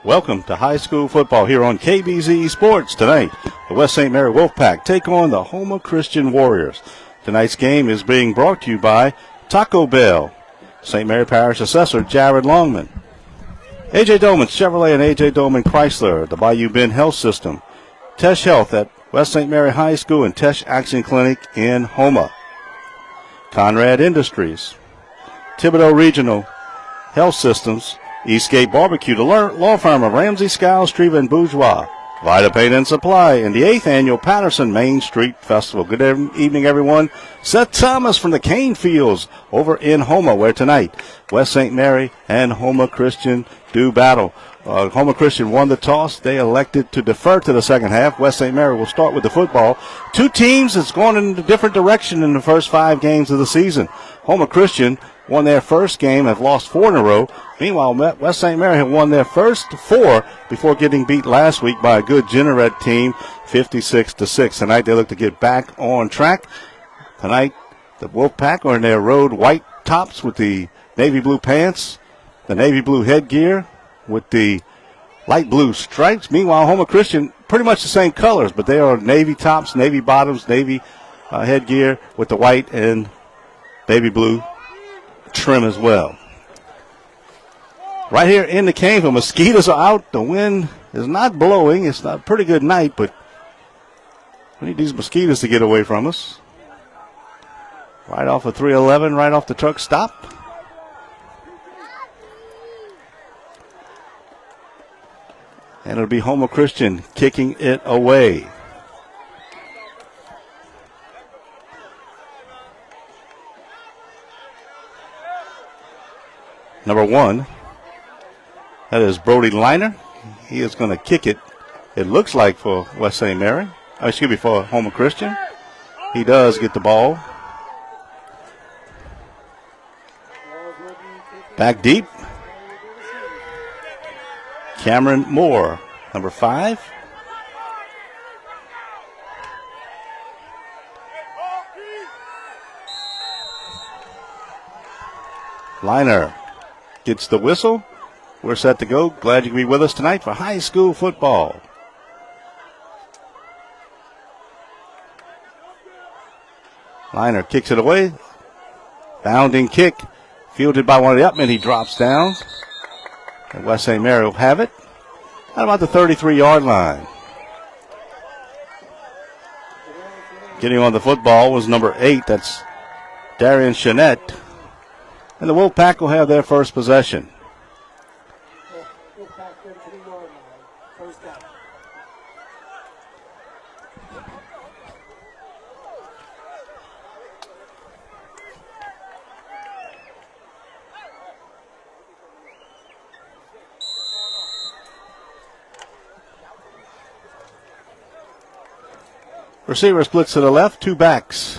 Welcome to high school football here on KBZE Sports. Tonight, the West St. Mary Wolfpack take on the Houma Christian Warriors. Tonight's game is being brought to you by Taco Bell, St. Mary Parish Assessor Jared Longman, A.J. Dolman Chevrolet and A.J. Dolman Chrysler, the Bayou Bend Health System, Tesh Health at West St. Mary High School and Tesh Action Clinic in Houma, Conrad Industries, Thibodaux Regional Health Systems, Eastgate Barbecue, the law firm of Ramsey, Skiles, Streva, and Bourgeois, Vita Paint and Supply, and the 8th Annual Patterson Main Street Festival. Good evening, everyone. Seth Thomas from the Cane Fields over in Houma, where tonight West St. Mary and Houma Christian do battle. Houma Christian won the toss. They elected to defer to the second half. West St. Mary will start with the football. Two teams that's going in a different direction in the first 5 games of the season. Houma Christian won their first game, have lost 4 in a row. Meanwhile, West St. Mary have won their first 4 before getting beat last week by a good Jeanneret team, 56-6. Tonight they look to get back on track. Tonight the Wolfpack are in their road white tops with the navy blue pants, the navy blue headgear with the light blue stripes. Meanwhile, Houma Christian, pretty much the same colors, but they are navy tops, navy bottoms, navy headgear with the white and baby blue trim as well. Right here in the cave, the mosquitoes are out. The wind is not blowing. It's not a pretty good night, but we need these mosquitoes to get away from us. Right off of 311, right off the truck stop. And it'll be Houma Christian kicking it away. Number 1, that is Brody Liner. He is going to kick it, it looks like, for West St. Mary. For Houma Christian. He does get the ball. Back deep. Cameron Moore, number 5. Liner gets the whistle. We're set to go. Glad you can be with us tonight for high school football. Liner kicks it away. Bounding kick. Fielded by one of the Upmen. He drops down. And West St. Mary will have it at about the 33-yard line. Getting on the football was number 8. That's Darian Chanette. And the Wolfpack will have their first possession. Receiver splits to the left, 2 backs.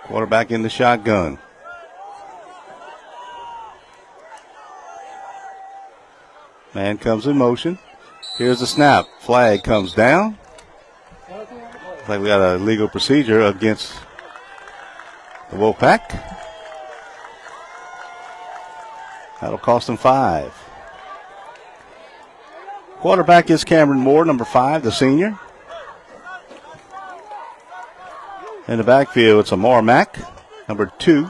Quarterback in the shotgun. Man comes in motion. Here's the snap. Flag comes down. Looks like we got a legal procedure against the Wolfpack. That'll cost them 5. Quarterback is Cameron Moore, number 5, the senior. In the backfield, it's Amar Mack, number 2.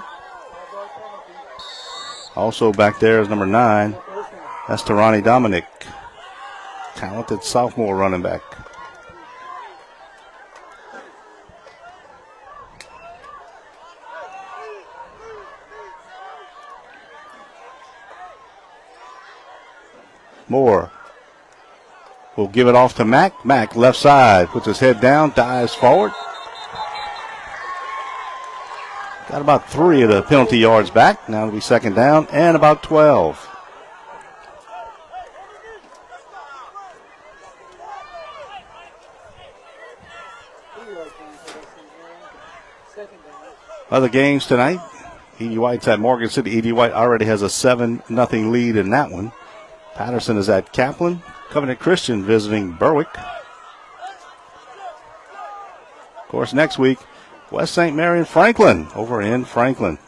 Also back there is number 9. That's Tarani Dominic, talented sophomore running back. Moore will give it off to Mack. Mack, left side, puts his head down, dives forward. Got about 3 of the penalty yards back. Now it'll be second down and about 12. Other games tonight. E.D. White's at Morgan City. E.D. White already has a 7-0 lead in that one. Patterson is at Kaplan. Covenant Christian visiting Berwick. Of course, next week, West St. Mary and Franklin over in Franklin.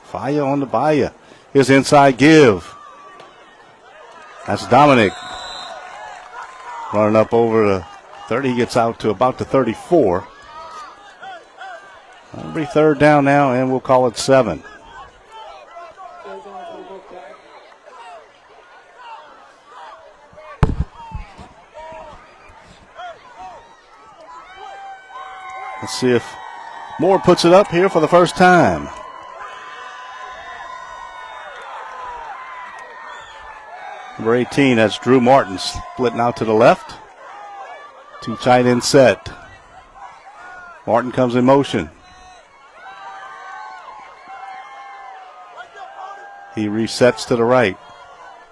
Fire on the Bayou. Here's inside give. That's Dominic. Running up over the 30. He gets out to about the 34. That'll be third down now, and we'll call it 7. Let's see if Moore puts it up here for the first time. Number 18, that's Drew Martin, splitting out to the left. 2 tight end set. Martin comes in motion. He resets to the right.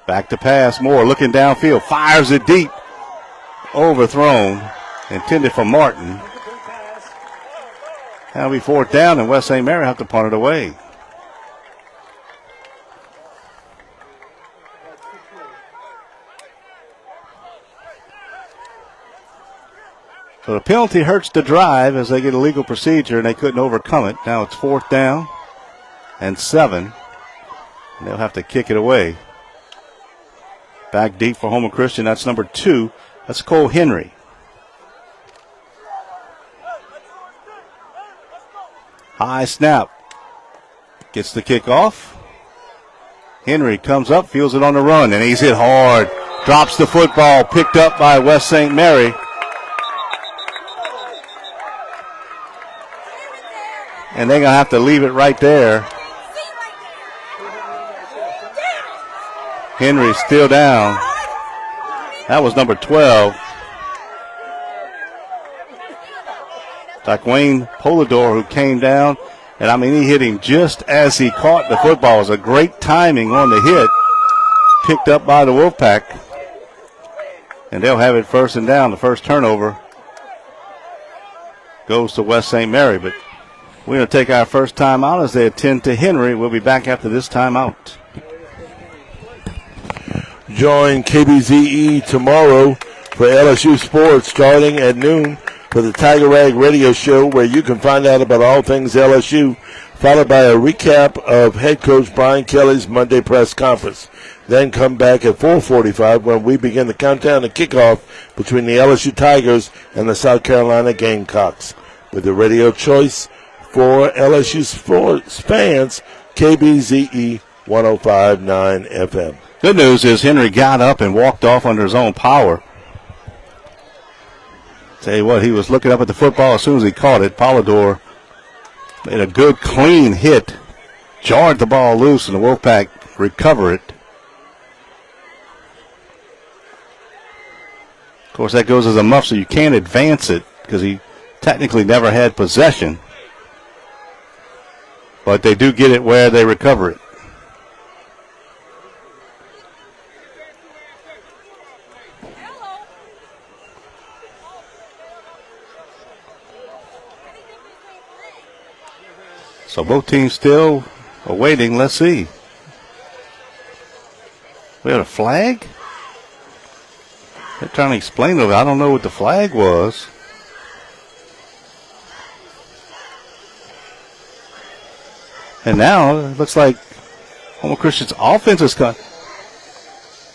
Back to pass. Moore looking downfield. Fires it deep. Overthrown. Intended for Martin. That'll be 4th down, and West St. Mary have to punt it away. So the penalty hurts the drive as they get a legal procedure, and they couldn't overcome it. Now it's 4th down and 7. And they'll have to kick it away. Back deep for Houma Christian. That's number 2. That's Cole Henry. High snap. Gets the kick off. Henry comes up, feels it on the run, and he's hit hard. Drops the football, picked up by West St. Mary. And they're going to have to leave it right there. Henry still down. That was number 12. Like Wayne Polidor, who came down. And, I mean, he hit him just as he caught the football. It was a great timing on the hit. Picked up by the Wolfpack. And they'll have it 1st and down. The first turnover goes to West St. Mary. But we're going to take our first timeout as they attend to Henry. We'll be back after this timeout. Join KBZE tomorrow for LSU Sports starting at noon for the Tiger Rag Radio Show, where you can find out about all things LSU, followed by a recap of head coach Brian Kelly's Monday press conference. Then come back at 4:45 when we begin the countdown to kickoff between the LSU Tigers and the South Carolina Gamecocks. With the radio choice for LSU Sports fans, KBZE 105.9 FM. Good news is Henry got up and walked off under his own power. Tell you what, he was looking up at the football as soon as he caught it. Polidor made a good, clean hit, jarred the ball loose, and the Wolfpack recover it. Of course, that goes as a muff, so you can't advance it because he technically never had possession. But they do get it where they recover it. So both teams still awaiting. Let's see. We had a flag? They're trying to explain it. I don't know what the flag was. And now it looks like Houma Christian's offense is cut.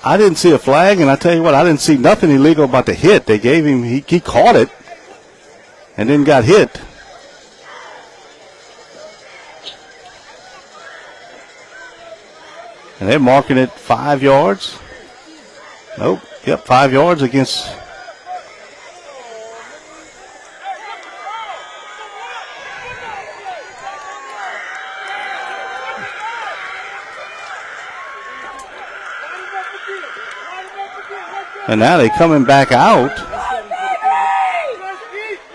I didn't see a flag, and I tell you what, I didn't see nothing illegal about the hit. They gave him, he caught it and then got hit. And they're marking it 5 yards. Nope. Yep, 5 yards against. And now they're coming back out.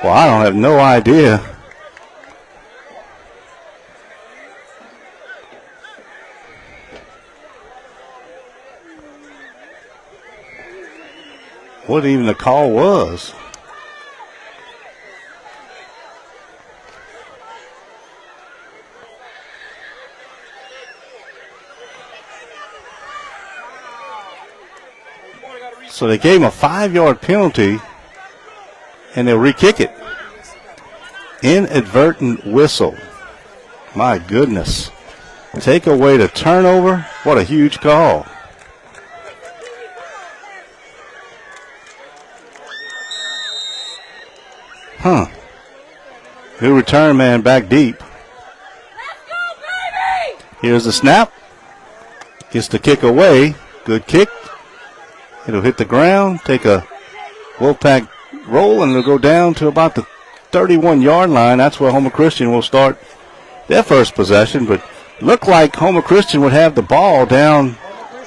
Well, I don't have no idea. What even the call was. So they gave him a 5-yard penalty, and they'll re-kick it. Inadvertent whistle. My goodness. Take away the turnover. What a huge call. Good return man back deep. Here's the snap. Gets the kick away. Good kick. It'll hit the ground. Take a Wolfpack roll, and it'll go down to about the 31-yard line. That's where Houma Christian will start their first possession. But looked like Houma Christian would have the ball down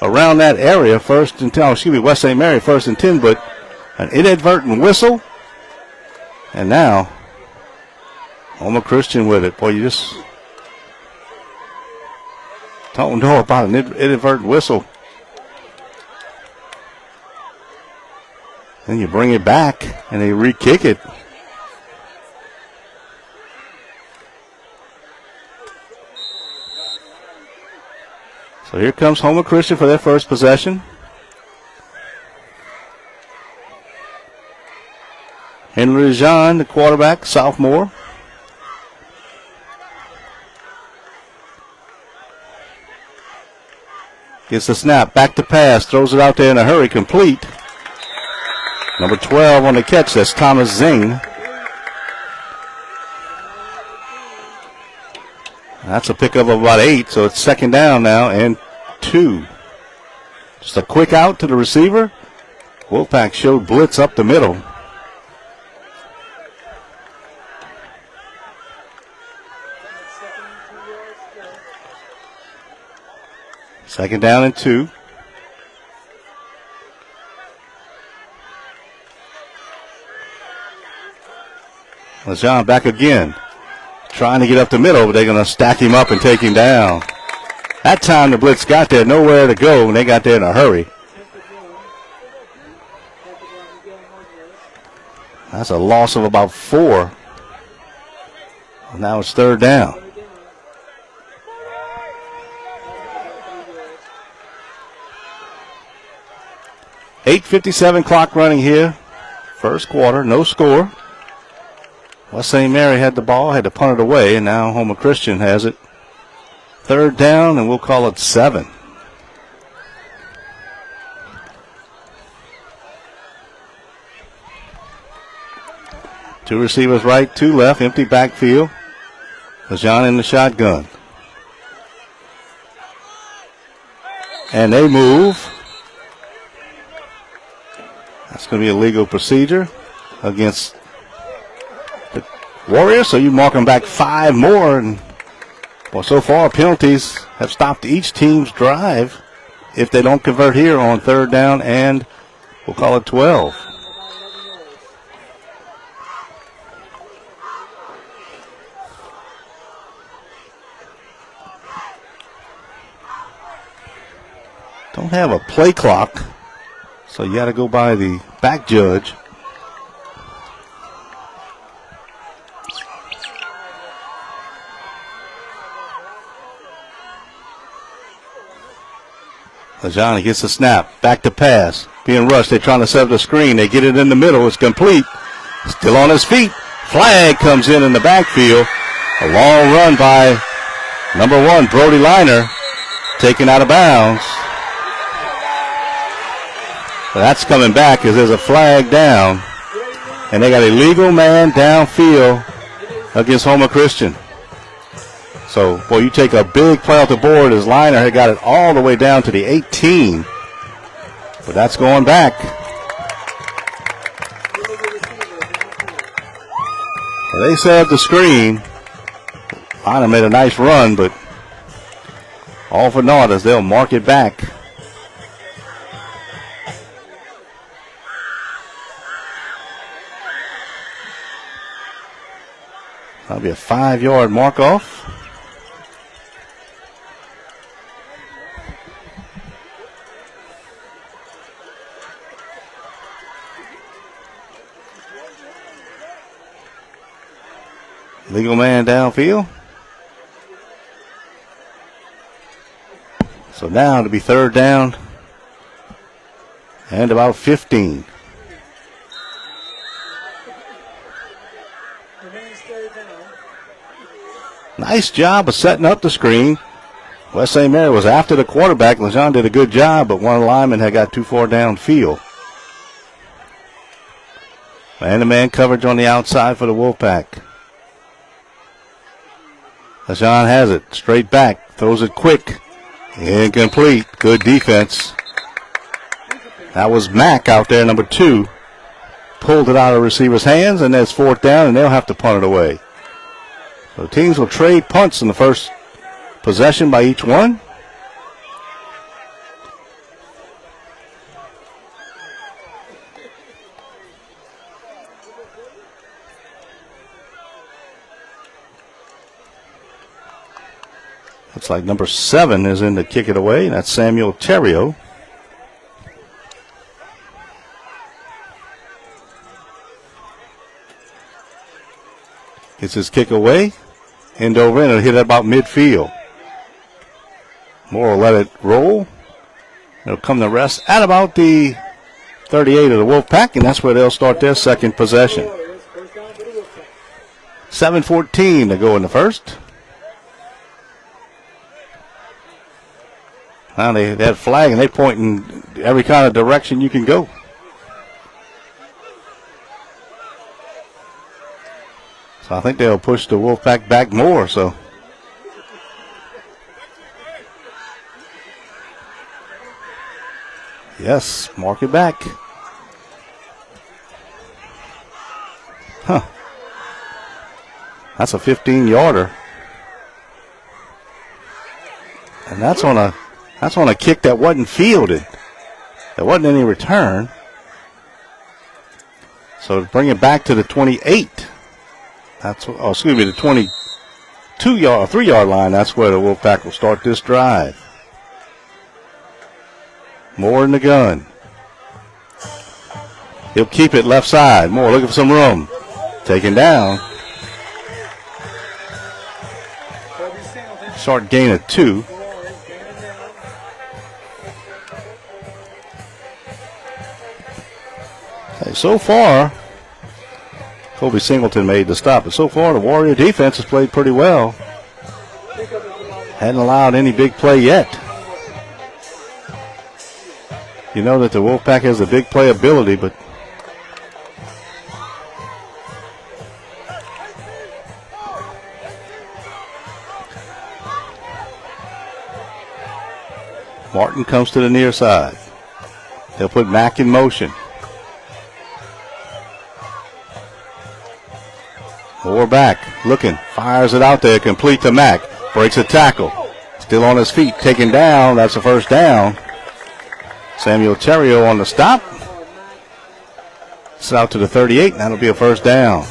around that area. West St. Mary 1st and 10, but an inadvertent whistle. And now Houma Christian with it. Boy, you just don't know about an inadvertent whistle. Then you bring it back, and they re-kick it. So here comes Houma Christian for their first possession. Henry Jean, the quarterback, sophomore. Gets the snap, back to pass, throws it out there in a hurry, complete. Number 12 on the catch, that's Thomas Zing. That's a pickup of about 8, so it's second down now and 2. Just a quick out to the receiver. Wolfpack showed blitz up the middle. Second down and 2. LeJean back again. Trying to get up the middle, but they're going to stack him up and take him down. That time the blitz got there, nowhere to go, and they got there in a hurry. That's a loss of about 4. Now it's third down. .57 clock running here. First quarter, no score. West St. Mary had the ball, had to punt it away, and now Houma Christian has it. Third down, and we'll call it 7. Two receivers right, 2 left, empty backfield. LeJean in the shotgun. And they move. That's going to be a legal procedure against the Warriors. So you mark them back 5 more. And well, so far penalties have stopped each team's drive if they don't convert here on third down, and we'll call it 12. Don't have a play clock, so you got to go by the back judge. LeJean gets the snap, back to pass, being rushed. They're trying to set up the screen. They get it in the middle. It's complete. Still on his feet. Flag comes in the backfield. A long run by number 1, Brody Liner, taken out of bounds. But that's coming back as there's a flag down. And they got a legal man downfield against Houma Christian. So, boy, you take a big play off the board as Liner had got it all the way down to the 18. But that's going back. Well, they set up the screen. Liner made a nice run, but all for naught as they'll mark it back. That'll be a 5-yard mark off. Legal man downfield. So now it'll be third down and about 15. Nice job of setting up the screen. West St. Mary was after the quarterback. LeJean did a good job, but one lineman had got too far downfield. Man-to-man coverage on the outside for the Wolfpack. LeJean has it. Straight back. Throws it quick. Incomplete. Good defense. That was Mack out there, number 2. Pulled it out of the receiver's hands, and that's 4th down, and they'll have to punt it away. So teams will trade punts in the first possession by each one. Looks like number 7 is in to kick it away. That's Samuel Terrio. Gets his kick away. End over end. It'll hit it about midfield. Moore will let it roll. It'll come to rest at about the 38 of the Wolfpack, and that's where they'll start their second possession. 7:14 to go in the first. Now they had flag, and they point in every kind of direction you can go. So I think they'll push the Wolfpack back more. So yes, mark it back. Huh. That's a 15-yarder. And that's on a kick that wasn't fielded. There wasn't any return. So to bring it back to the 28. The 3-yard line. That's where the Wolfpack will start this drive. Moore in the gun. He'll keep it left side. Moore looking for some room. Taken down. Short gain of 2. Okay, so far, Kobe Singleton made the stop, but so far the Warrior defense has played pretty well. Hadn't allowed any big play yet. You know that the Wolfpack has a big play ability, but Martin comes to the near side. They'll put Mack in motion. Moore back, looking, fires it out there, complete to Mack. Breaks a tackle. Still on his feet, taken down. That's a first down. Samuel Terrio on the stop. It's out to the 38, and that'll be a first down.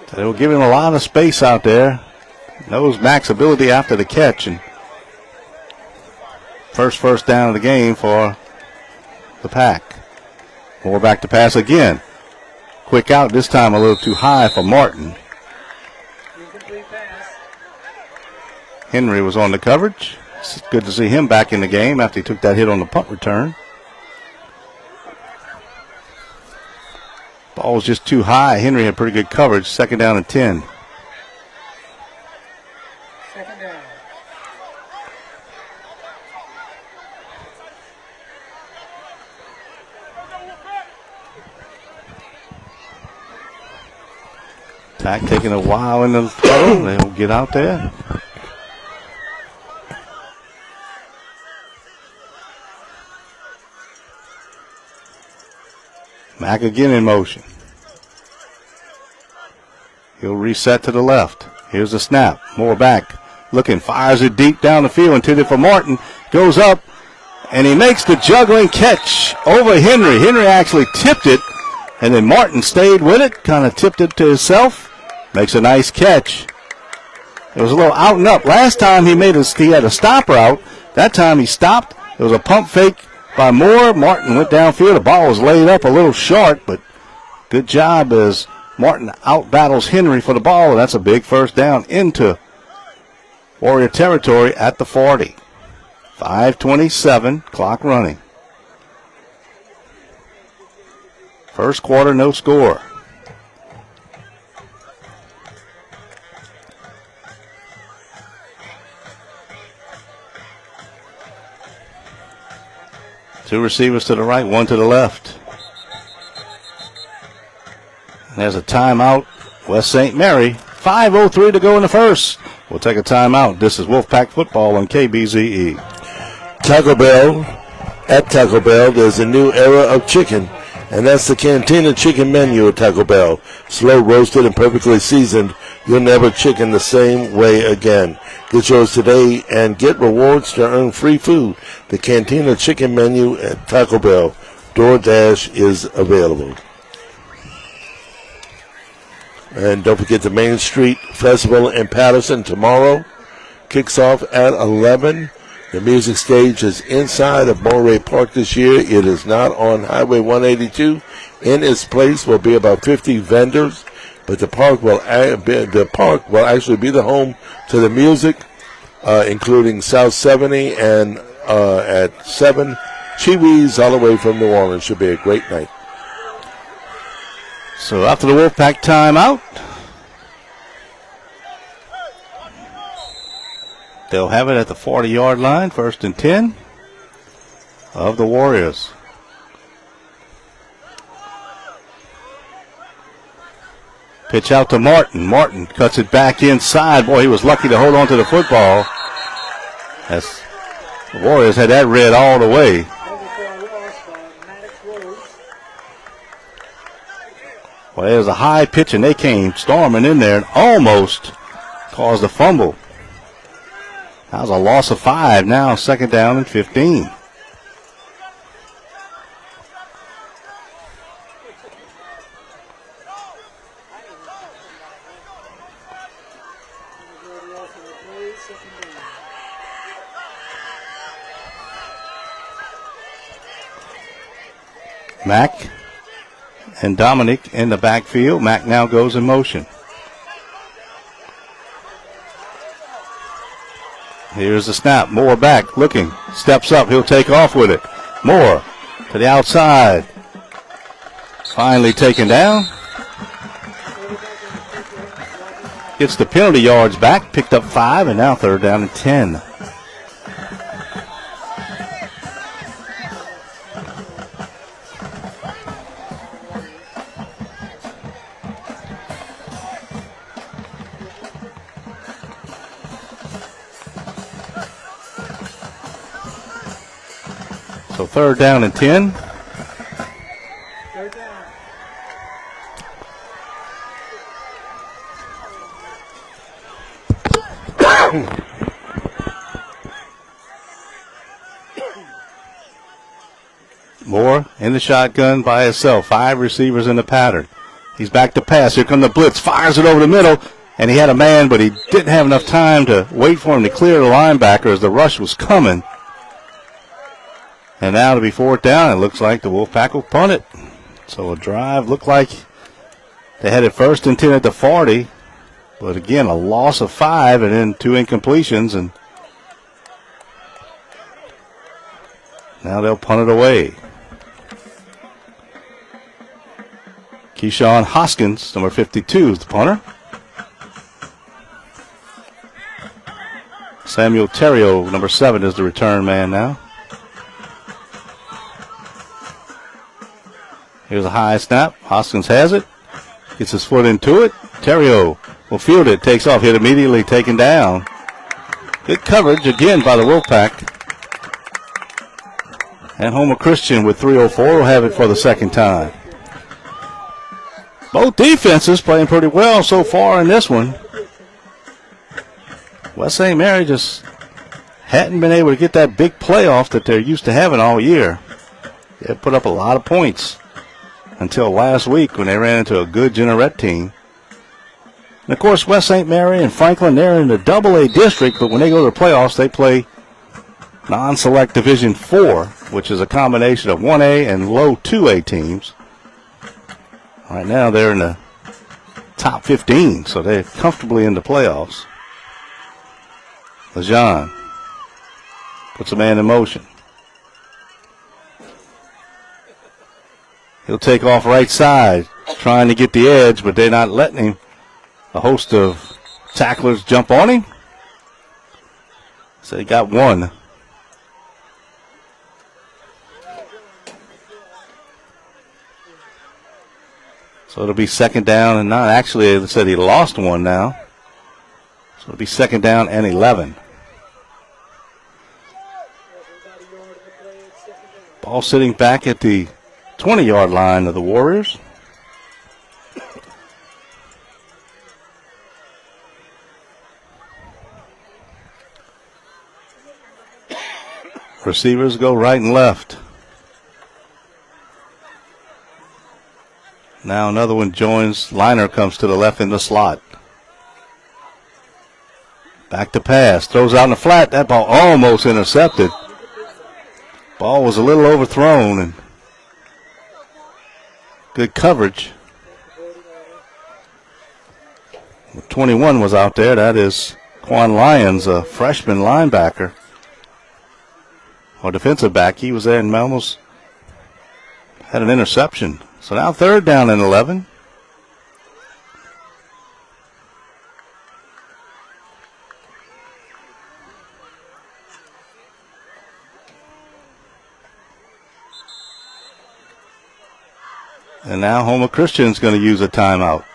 So they were giving a lot of space out there. Knows Mack's ability after the catch, and first down of the game for the Pack. Moore back to pass again. Quick out, this time a little too high for Martin. Henry was on the coverage. It's good to see him back in the game after he took that hit on the punt return. Ball was just too high. Henry had pretty good coverage. 2nd down and 10. Pack taking a while in the throw. They'll get out there. Mack again in motion. He'll reset to the left. Here's the snap. Moore back. Looking, fires it deep down the field. Intended for Martin. Goes up, and he makes the juggling catch over Henry. Henry actually tipped it, and then Martin stayed with it. Kind of tipped it to himself. Makes a nice catch. It was a little out and up. Last time he had a stop route. That time he stopped. It was a pump fake by Moore. Martin went downfield. The ball was laid up a little short, but good job as Martin out battles Henry for the ball, and that's a big first down into Warrior territory at the 40. 5:27, clock running. First quarter, no score. Two receivers to the right, one to the left. And there's a timeout. West St. Mary, 5:03 to go in the first. We'll take a timeout. This is Wolfpack football on KBZE. Taco Bell, at Taco Bell, there's a new era of chicken, and that's the Cantina chicken menu at Taco Bell. Slow roasted and perfectly seasoned. You'll never chicken the same way again. Get yours today and get rewards to earn free food. The Cantina chicken menu at Taco Bell. DoorDash is available. And don't forget the Main Street Festival in Patterson tomorrow. Kicks off at 11. The music stage is inside of Moray Park this year. It is not on Highway 182. In its place will be about 50 vendors, but the park will actually be the home to the music, including South 70 and at 7, Chiwis all the way from New Orleans. Should be a great night. So after the Wolfpack timeout, they'll have it at the 40-yard line, 1st and 10 of the Warriors. Pitch out to Martin. Martin cuts it back inside. Boy, he was lucky to hold on to the football. As the Warriors had that red all the way. Well, it was a high pitch, and they came storming in there and almost caused a fumble. That was a loss of 5. Now 2nd down and 15. Mack and Dominic in the backfield. Mack now goes in motion. Here's the snap. Moore back, looking, steps up. He'll take off with it. Moore to the outside. Finally taken down. Gets the penalty yards back. Picked up 5, and now 3rd down and 10. So 3rd down and 10. Moore in the shotgun by himself. 5 receivers in the pattern. He's back to pass. Here come the blitz. Fires it over the middle. And he had a man, but he didn't have enough time to wait for him to clear the linebacker as the rush was coming. And now to be 4th down, it looks like the Wolfpack will punt it. So a drive looked like they had it 1st and 10 at the 40. But again, a loss of 5 and then 2 incompletions. And now they'll punt it away. Keyshawn Hoskins, number 52, is the punter. Samuel Terrio, number 7, is the return man now. Here's a high snap. Hoskins has it. Gets his foot into it. Terrio will field it. Takes off. Hit immediately. Taken down. Good coverage again by the Wolfpack. And Houma Christian with 3:04 will have it for the 2nd time. Both defenses playing pretty well so far in this one. West St. Mary just hadn't been able to get that big playoff that they're used to having all year. They put up a lot of points until last week when they ran into a good Jeanerette team. And, of course, West St. Mary and Franklin, they're in the AA district, but when they go to the playoffs, they play non-select Division 4, which is a combination of 1A and low 2A teams. Right now they're in the top 15, so they're comfortably in the playoffs. LeJean puts a man in motion. He'll take off right side, trying to get the edge, but they're not letting him. A host of tacklers jump on him. So he got one. So it'll be second down and 9. Actually, they said he lost one now. So it'll be second down and 11. Ball sitting back at the 20-yard line of the Warriors. Receivers go right and left. Now another one joins. Liner comes to the left in the slot. Back to pass. Throws out in the flat. That ball almost intercepted. Ball was a little overthrown and good coverage. 21 was out there. That is Quan Lyons, a freshman linebacker or defensive back. He was there and almost had an interception. So now third down and 11. And now Houma Christian's going to use a timeout.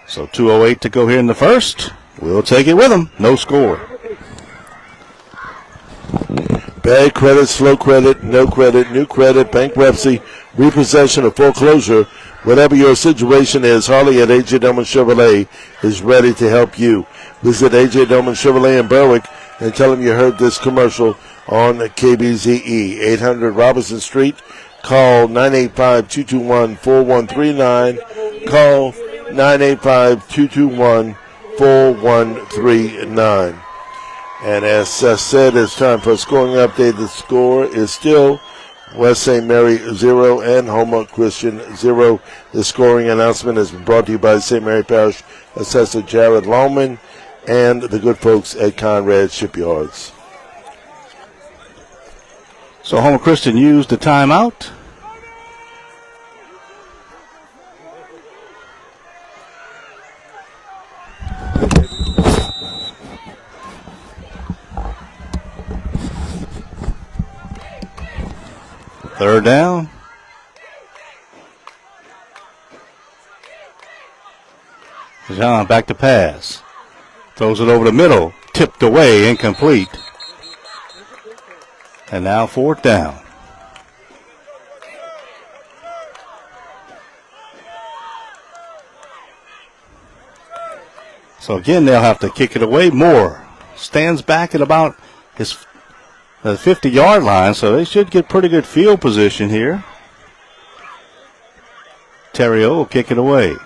So 2:08 to go here in the first. We'll take it with them. No score. Bad credit, slow credit, no credit, new credit, bankruptcy, repossession, or foreclosure. Whatever your situation is, Harley at A.J. Doman Chevrolet is ready to help you. Visit A.J. Doman Chevrolet in Berwick and tell them you heard this commercial on KBZE. 800 Robinson Street. Call 985-221-4139. Call 985-221-4139. And as Seth said, it's time for a scoring update. The score is still West St. Mary 0 and Houma Christian 0. The scoring announcement has been brought to you by St. Mary Parish Assessor Jared Longman and the good folks at Conrad Shipyards. So Houma Christian used the timeout. Third down. John back to pass. Throws it over the middle. Tipped away, incomplete. And now fourth down. So again, they'll have to kick it away more. Stands back at about his the 50-yard line, so they should get pretty good field position here. Terrio will kick it away.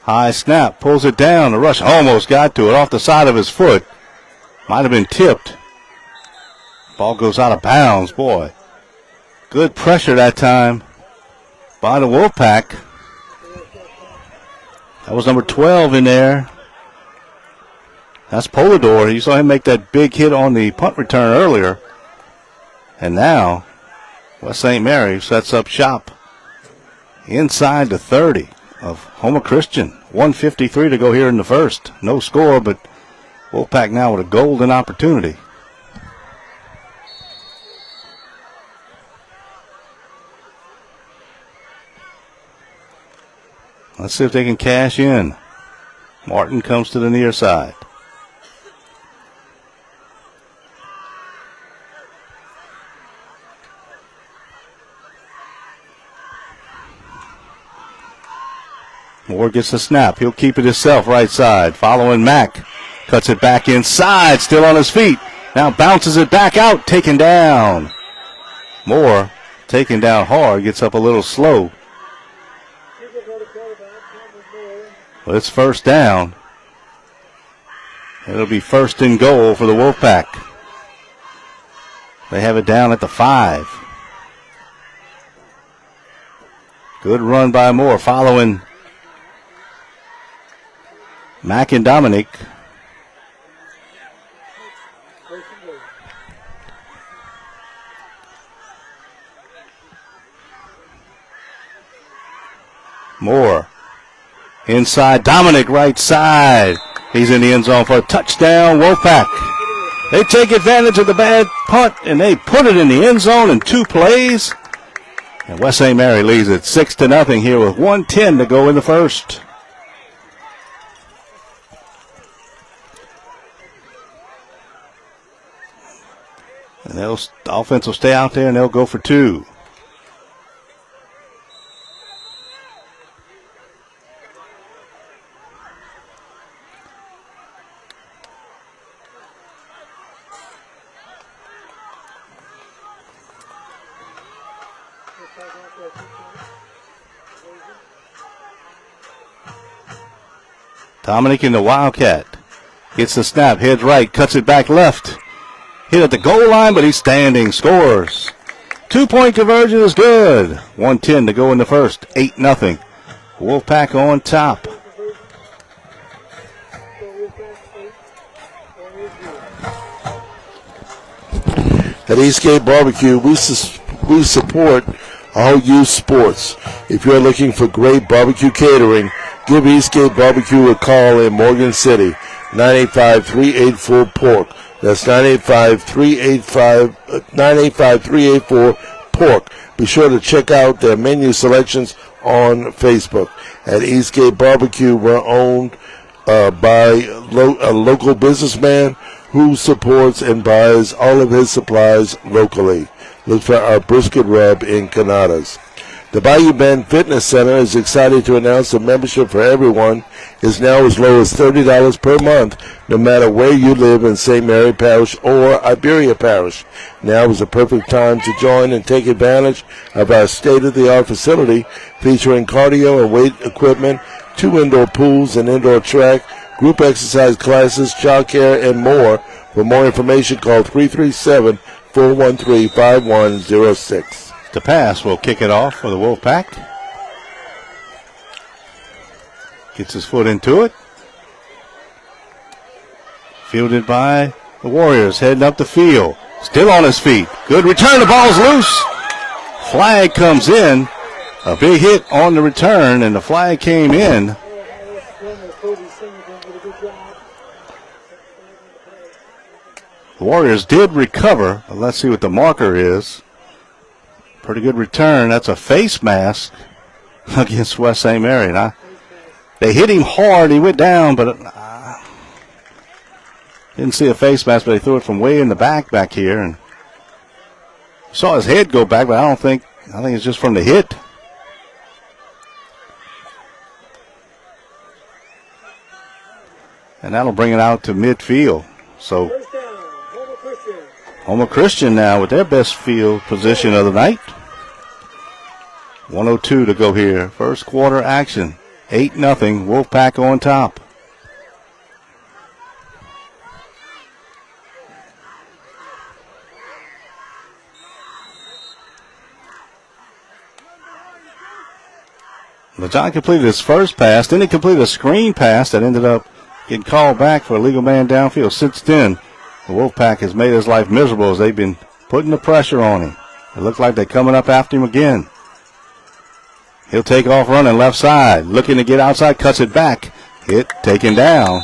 High snap, pulls it down. The rush almost got to it off the side of his foot. Might have been tipped. Ball goes out of bounds, boy. Good pressure that time by the Wolfpack. That was number 12 in there. That's Polidor. You saw him make that big hit on the punt return earlier. And now, West St. Mary sets up shop inside the 30 of Houma Christian. 1:53 to go here in the first. No score, but Wolfpack now with a golden opportunity. Let's see if they can cash in. Martin comes to the near side. Moore gets the snap. He'll keep it himself right side. Following Mack. Cuts it back inside. Still on his feet. Now bounces it back out. Taken down. Moore taken down hard. Gets up a little slow. Well, it's first down. It'll be first and goal for the Wolfpack. They have it down at the 5. Good run by Moore following Mack and Dominic. Moore inside, Dominic right side. He's in the end zone for a touchdown, Wolfpack. They take advantage of the bad punt, and they put it in the end zone in 2 plays. And West St. Mary leads it 6-0 here with 1:10 to go in the first. And the offense will stay out there, and they'll go for 2. Dominic in the Wildcat. Gets the snap, heads right, cuts it back left. Hit at the goal line, but he's standing, scores. 2-point conversion is good. 1:10 to go in the first, 8-0. Wolfpack on top. At Eastgate Barbecue, we support all youth sports. If you're looking for great barbecue catering, give Eastgate Barbecue a call in Morgan City, 985-384-PORK. That's 985-384-PORK. Be sure to check out their menu selections on Facebook. At Eastgate Barbecue, we're owned by a local businessman who supports and buys all of his supplies locally. Look for our brisket rub in Canadas. The Bayou Bend Fitness Center is excited to announce the membership for everyone is now as low as $30 per month, no matter where you live in St. Mary Parish or Iberia Parish. Now is the perfect time to join and take advantage of our state-of-the-art facility featuring cardio and weight equipment, 2 indoor pools, an indoor track, group exercise classes, childcare, and more. For more information, call 337-413-5106. The pass will kick it off for the Wolfpack. Gets his foot into it. Fielded by the Warriors, heading up the field. Still on his feet. Good return, the ball's loose. Flag comes in. A big hit on the return, and the flag came in. The Warriors did recover. Let's see what the marker is. Pretty good return. That's a face mask against West St. Mary. They hit him hard. He went down, but didn't see a face mask, but they threw it from way in the back here. And saw his head go back, but I think it's just from the hit. And that'll bring it out to midfield. So Houma Christian now with their best field position of the night. 1:02 to go here. First quarter action. 8-0. Wolfpack on top. LeJohn completed his first pass. Then he completed a screen pass that ended up getting called back for a legal man downfield. Since then, the Wolfpack has made his life miserable as they've been putting the pressure on him. It looks like they're coming up after him again. He'll take off running left side. Looking to get outside, cuts it back. Hit, taken down.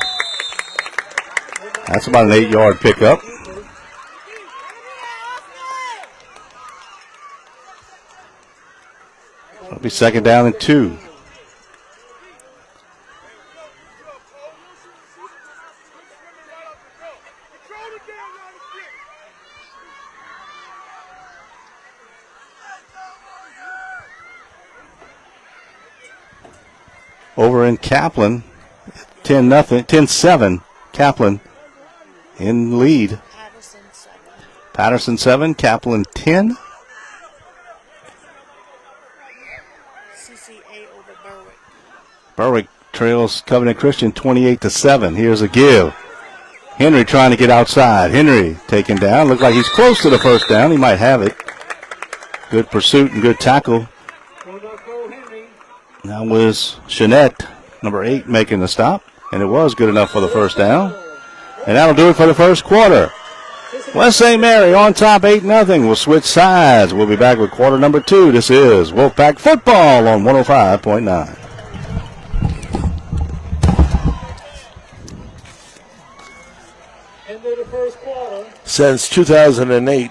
That's about an 8-yard pickup. It'll be 2nd down and 2. Over in Kaplan, 10-7. Kaplan in lead. Patterson 7, Kaplan 10. CCA over Berwick. Berwick trails Covenant Christian 28-7. Here's a give. Henry trying to get outside. Henry taken down. Looks like he's close to the first down. He might have it. Good pursuit and good tackle. That was Jeanette, number 8, making the stop. And it was good enough for the first down. And that'll do it for the first quarter. West St. Mary on top 8-0. We'll switch sides. We'll be back with quarter number 2. This is Wolfpack Football on 105.9. Since 2008,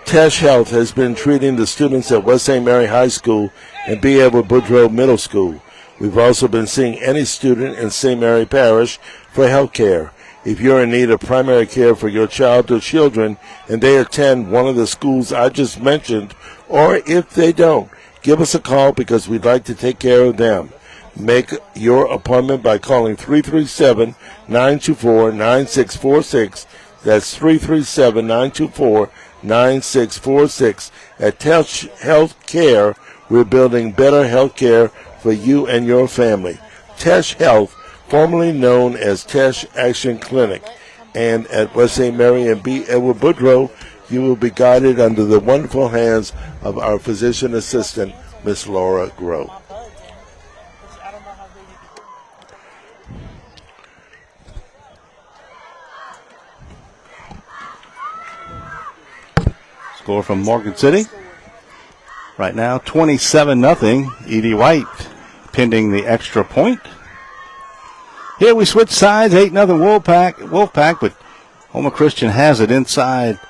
Tesh Health has been treating the students at West St. Mary High School and B. Edward Boudreaux Middle School. We've also been seeing any student in St. Mary Parish for health care. If you're in need of primary care for your child or children and they attend one of the schools I just mentioned, or if they don't, give us a call because we'd like to take care of them. Make your appointment by calling 337-924-9646. That's 337-924-9646. At Tesh Health Care, we're building better health care for you and your family. Tesh Health, formerly known as Tesh Action Clinic. And at West St. Mary and B. Edward Boudreaux, you will be guided under the wonderful hands of our physician assistant, Miss Laura Groh. Score from Morgan City. Right now, 27-0. Edie White pending the extra point. Here we switch sides, 8-0 Wolfpack, but Houma Christian has it inside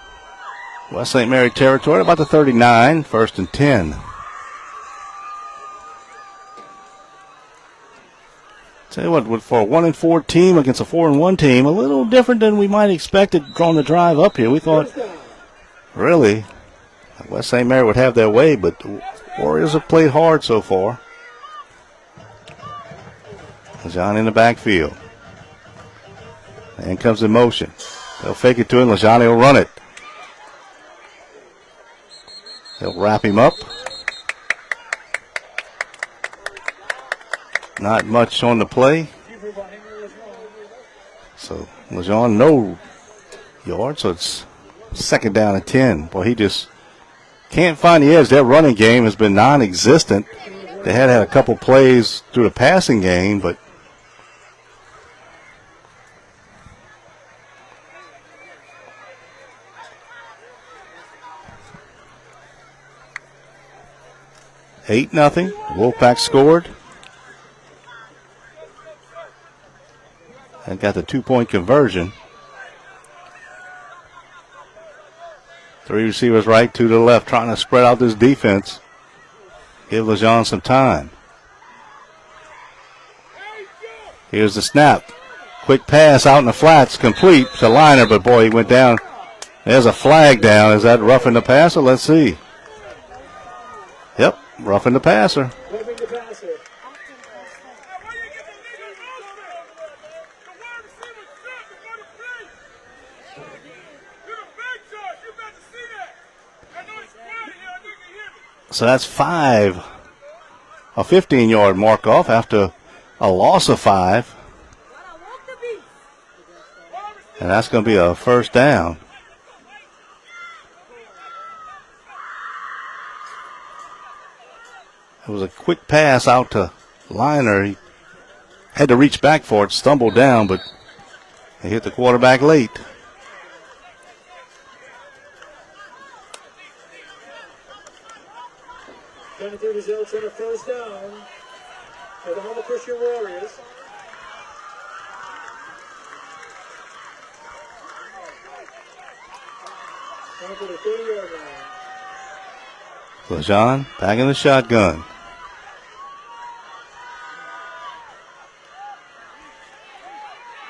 West St. Mary territory, about the 39, 1st and 10. Tell you what, for a 1-4 team against a 4-1 team, a little different than we might expect it drawing the drive up here. We thought, really, West St. Mary would have their way, but the Warriors have played hard so far. LeJean in the backfield. And comes in motion. They'll fake it to him. LeJean will run it. They'll wrap him up. Not much on the play. So LeJean no yard, so it's 2nd down and 10. Boy, he just can't find the edge. Their running game has been non-existent. They had a couple plays through the passing game, but $8-0. Wolfpack scored. And got the 2-point conversion. 3 receivers right, 2 to the left, trying to spread out this defense. Give LeJean some time. Here's the snap. Quick pass out in the flats, complete to Liner, but boy, he went down. There's a flag down. Is that roughing the passer? Let's see. Yep, roughing the passer. So that's 5. A 15-yard mark off after a loss of 5. And that's going to be a first down. It was a quick pass out to Liner. He had to reach back for it, stumbled down, but he hit the quarterback late. The results on a first down for the Houma Christian Warriors. Down to the 30-yard line. LeJean back in the shotgun.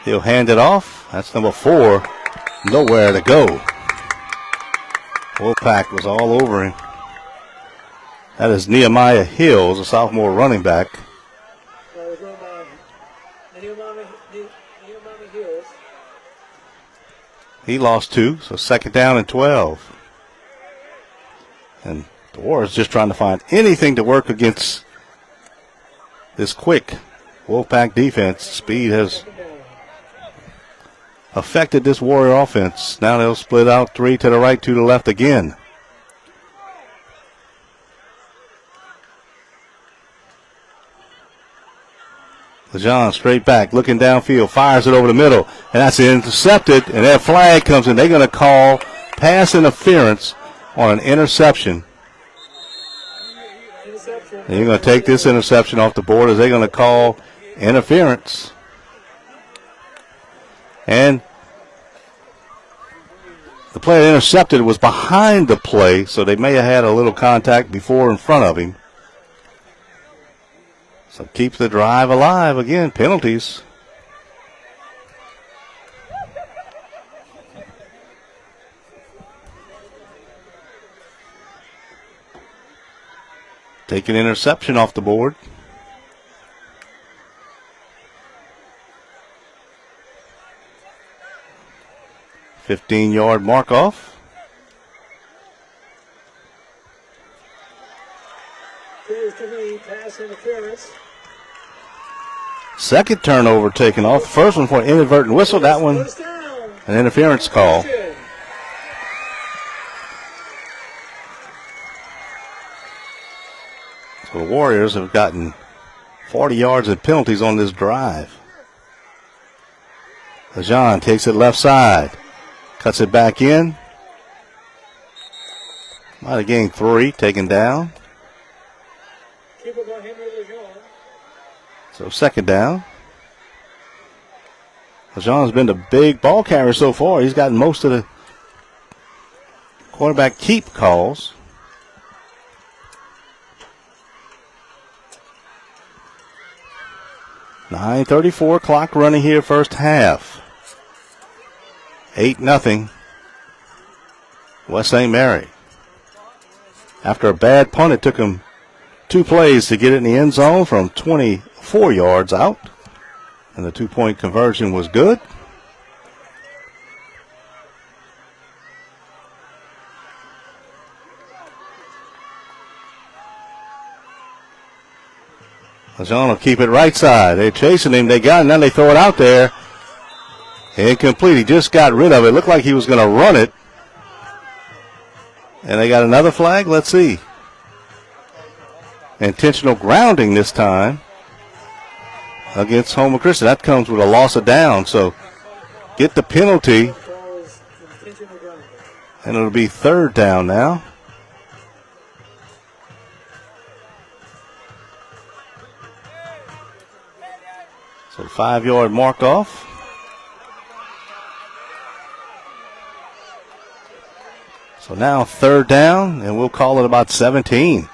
He'll hand it off. That's number 4. Nowhere to go. Wolfpack was all over him. That is Nehemiah Hills, a sophomore running back. He lost 2, so 2nd down and 12. And the Warriors just trying to find anything to work against this quick Wolfpack defense. Speed has affected this Warrior offense. Now they'll split out 3 to the right, 2 to the left again. LeJean straight back, looking downfield, fires it over the middle, and that's intercepted, and that flag comes in. They're going to call pass interference on an interception. And you're going to take this interception off the board as they're going to call interference. And the player intercepted was behind the play, so they may have had a little contact before in front of him. So keep the drive alive. Again, penalties. Take an interception off the board. $15-yard mark off. Pass interference. Second turnover taken off. The first one for an inadvertent whistle. That one, an interference call. So the Warriors have gotten 40 yards of penalties on this drive. LeJean takes it left side. Cuts it back in. Might have gained 3, taken down. So second down. LeJean's been the big ball carrier so far. He's gotten most of the quarterback keep calls. .34 clock running here, first half. 8-0. West St. Mary. After a bad punt, it took him 2 plays to get it in the end zone from 24 yards out. And the 2-point conversion was good. LeJean will keep it right side. They're chasing him. They got it. Now they throw it out there. Incomplete. He just got rid of it. Looked like he was going to run it. And they got another flag. Let's see. Intentional grounding this time against Houma Christian. That comes with a loss of down. So get the penalty. And it'll be third down now. So 5-yard mark off. So now third down, and we'll call it about 17.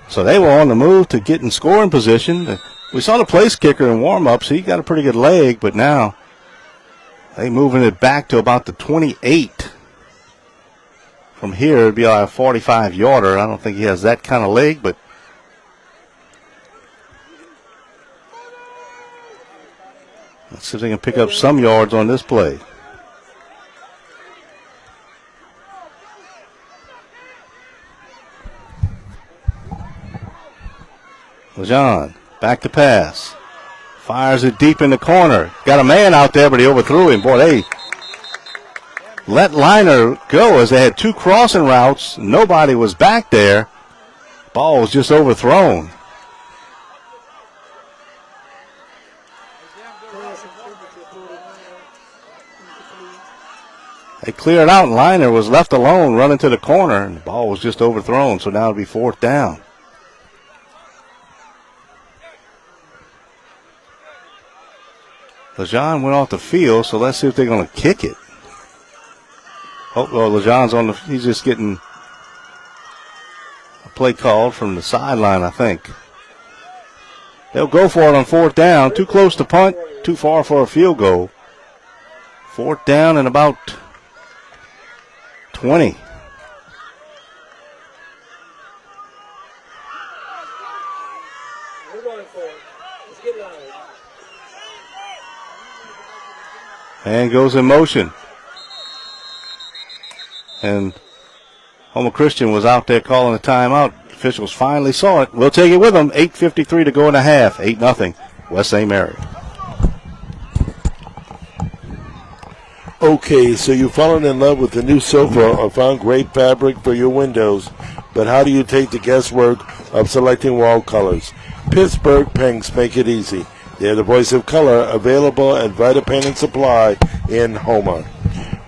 So they were on the move to get in scoring position. We saw the place kicker in warm-ups. He got a pretty good leg, but now they moving it back to about the 28. From here, it'd be like a 45-yarder. I don't think he has that kind of leg, but let's see if they can pick up some yards on this play. LeJean, back to pass. Fires it deep in the corner. Got a man out there, but he overthrew him. Boy, they let Liner go as they had 2 crossing routes. Nobody was back there. Ball was just overthrown. They cleared out, and Liner was left alone running to the corner, and the ball was just overthrown, so now it'll be fourth down. LeJean went off the field, so let's see if they're going to kick it. Oh, well, LeJean's on the, he's just getting a play called from the sideline, I think. They'll go for it on fourth down. Too close to punt, too far for a field goal. Fourth down and about 20. We're going for it. Let's get it out. And goes in motion. And Houma Christian was out there calling a timeout. Officials finally saw it. We'll take it with them. 8:53 to go in the half. 8-0. West St. Mary. Okay, so you've fallen in love with the new sofa or found great fabric for your windows, but how do you take the guesswork of selecting wall colors? Pittsburgh Pinks make it easy. They're the voice of color, available at Vita Paint and Supply in Houma.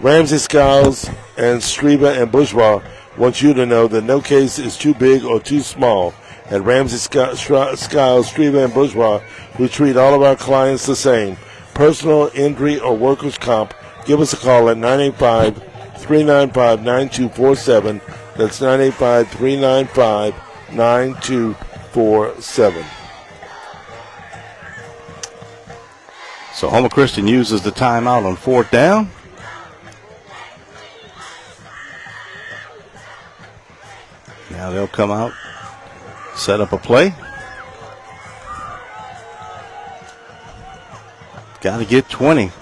Ramsey Skiles and Streba and Bourgeois want you to know that no case is too big or too small. At Ramsey Skiles, Streba and Bourgeois, we treat all of our clients the same. Personal injury or workers' comp, give us a call at 985-395-9247. That's 985-395-9247. So Houma Christian uses the timeout on 4th down. Now they'll come out, set up a play. Got to get 20.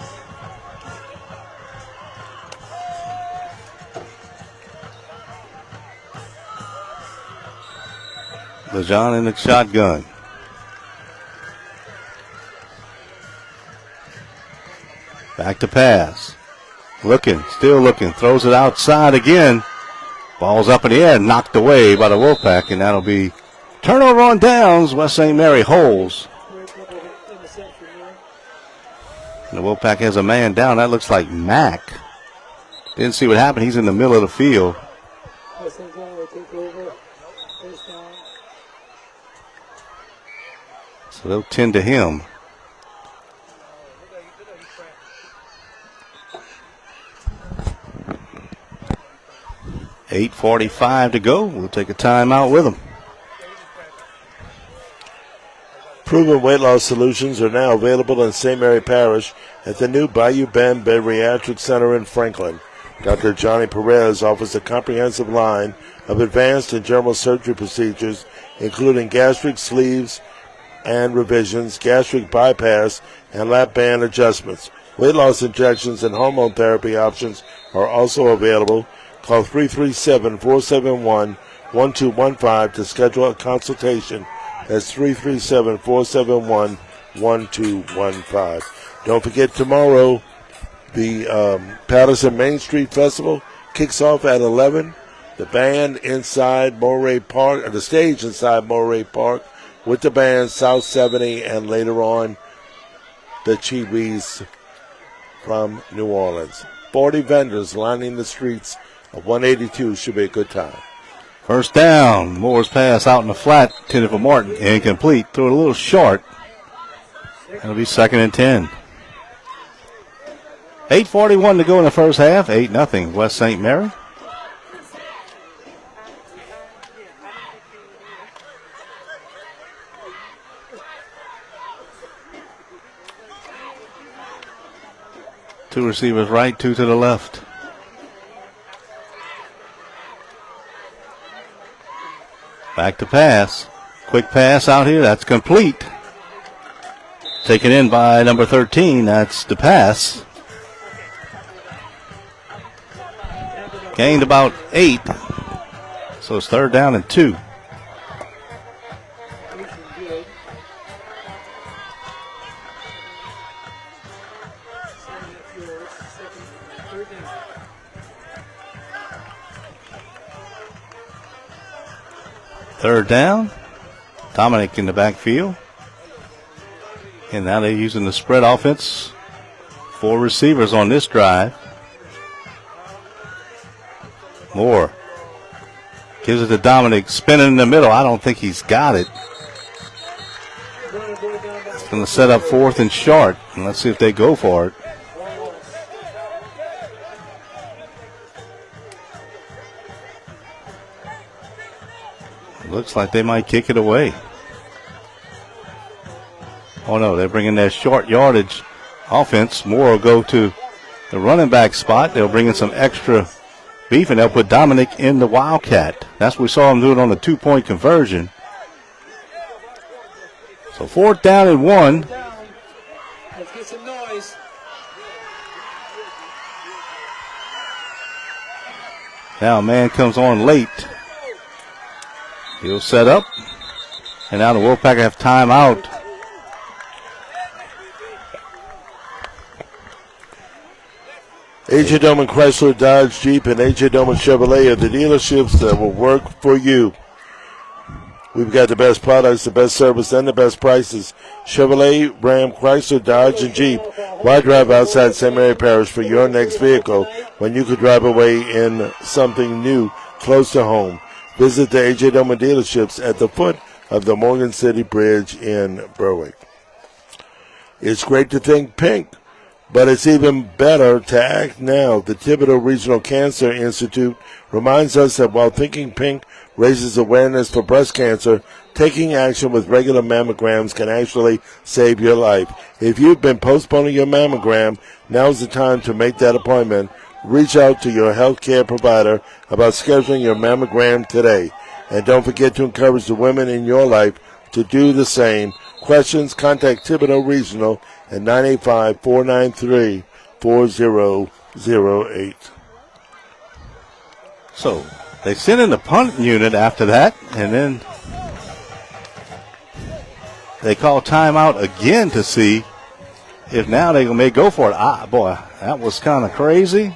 LeJean in the shotgun. Back to pass. Looking, still looking. Throws it outside again. Ball's up in the air, knocked away by the Wolfpack, and that'll be turnover on downs. West St. Mary holds. And the Wolfpack has a man down. That looks like Mack. Didn't see what happened. He's in the middle of the field. So they'll tend to him. .8:45 to go. We'll take a timeout with them. Proven weight loss solutions are now available in St. Mary Parish at the new Bayou Bend Bariatric Center in Franklin. Dr. Johnny Perez offers a comprehensive line of advanced and general surgery procedures, including gastric sleeves and revisions, gastric bypass, and lap band adjustments. Weight loss injections and hormone therapy options are also available. Call 337-471-1215 to schedule a consultation. That's 337-471-1215. Don't forget, tomorrow, the Patterson Main Street Festival kicks off at 11. The band inside Moray Park, or the stage inside Moray Park, with the band South 70, and later on, the Chiwis from New Orleans. 40 vendors lining the streets of 182. Should be a good time. First down. Moore's pass out in the flat. Intended for Martin. Incomplete. Threw it a little short. That'll be 2nd and 10. 8:41 to go in the first half. 8-0 West St. Mary. Two receivers right, two to the left. Back to pass. Quick pass out here. That's complete. Taken in by number 13. That's the pass. Gained about 8. So it's 3rd down and 2. Third down. Dominic in the backfield. And now they're using the spread offense. 4 receivers on this drive. Moore gives it to Dominic, spinning in the middle. I don't think he's got it. It's going to set up 4th and short. And let's see if they go for it. Looks like they might kick it away. Oh, no, they're bringing their short yardage offense. Moore will go to the running back spot. They'll bring in some extra beef, and they'll put Dominic in the Wildcat. That's what we saw him doing on the 2-point conversion. So 4th down and 1. Let's get some noise. Now a man comes on late. He'll set up. And now the Wolfpack have timeout. A.J. Doman Chrysler, Dodge, Jeep, and A.J. Doman Chevrolet are the dealerships that will work for you. We've got the best products, the best service, and the best prices. Chevrolet, Ram, Chrysler, Dodge, and Jeep. Why drive outside St. Mary Parish for your next vehicle when you could drive away in something new close to home? Visit the A.J. Doman dealerships at the foot of the Morgan City Bridge in Berwick. It's great to think pink, but it's even better to act now. The Thibodeau Regional Cancer Institute reminds us that while thinking pink raises awareness for breast cancer, taking action with regular mammograms can actually save your life. If you've been postponing your mammogram, now's the time to make that appointment. Reach out to your health care provider about scheduling your mammogram today. And don't forget to encourage the women in your life to do the same. Questions, contact Thibodeau Regional at 985-493-4008. So they sent in the punt unit after that, and then they call timeout again to see if now they may go for it. Boy, that was kind of crazy.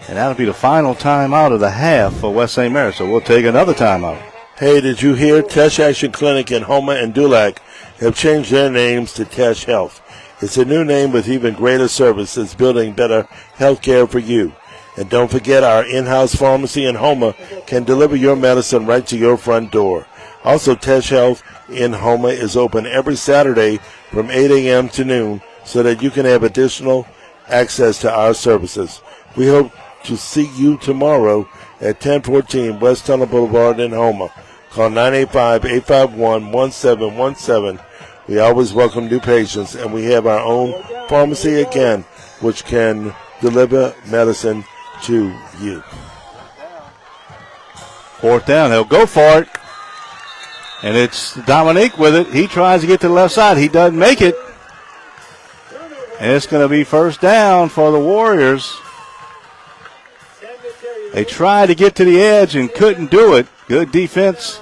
And that'll be the final timeout of the half for West St. Mary, so we'll take another timeout. Hey, did you hear? Tesh Action Clinic in Houma and Dulac have changed their names to Tesh Health. It's a new name with even greater service that's building better health care for you. And don't forget, our in-house pharmacy in Houma can deliver your medicine right to your front door. Also, Tesh Health in Houma is open every Saturday from 8 a.m. to noon so that you can have additional access to our services. We hope to see you tomorrow at 1014 West Tunnel Boulevard in Houma. Call 985-851-1717. We always welcome new patients, and we have our own pharmacy again, which can deliver medicine to you. Fourth down, they'll go for it. And it's Dominique with it. He tries to get to the left side. He doesn't make it. And it's going to be first down for the Warriors. They tried to get to the edge and couldn't do it. Good defense.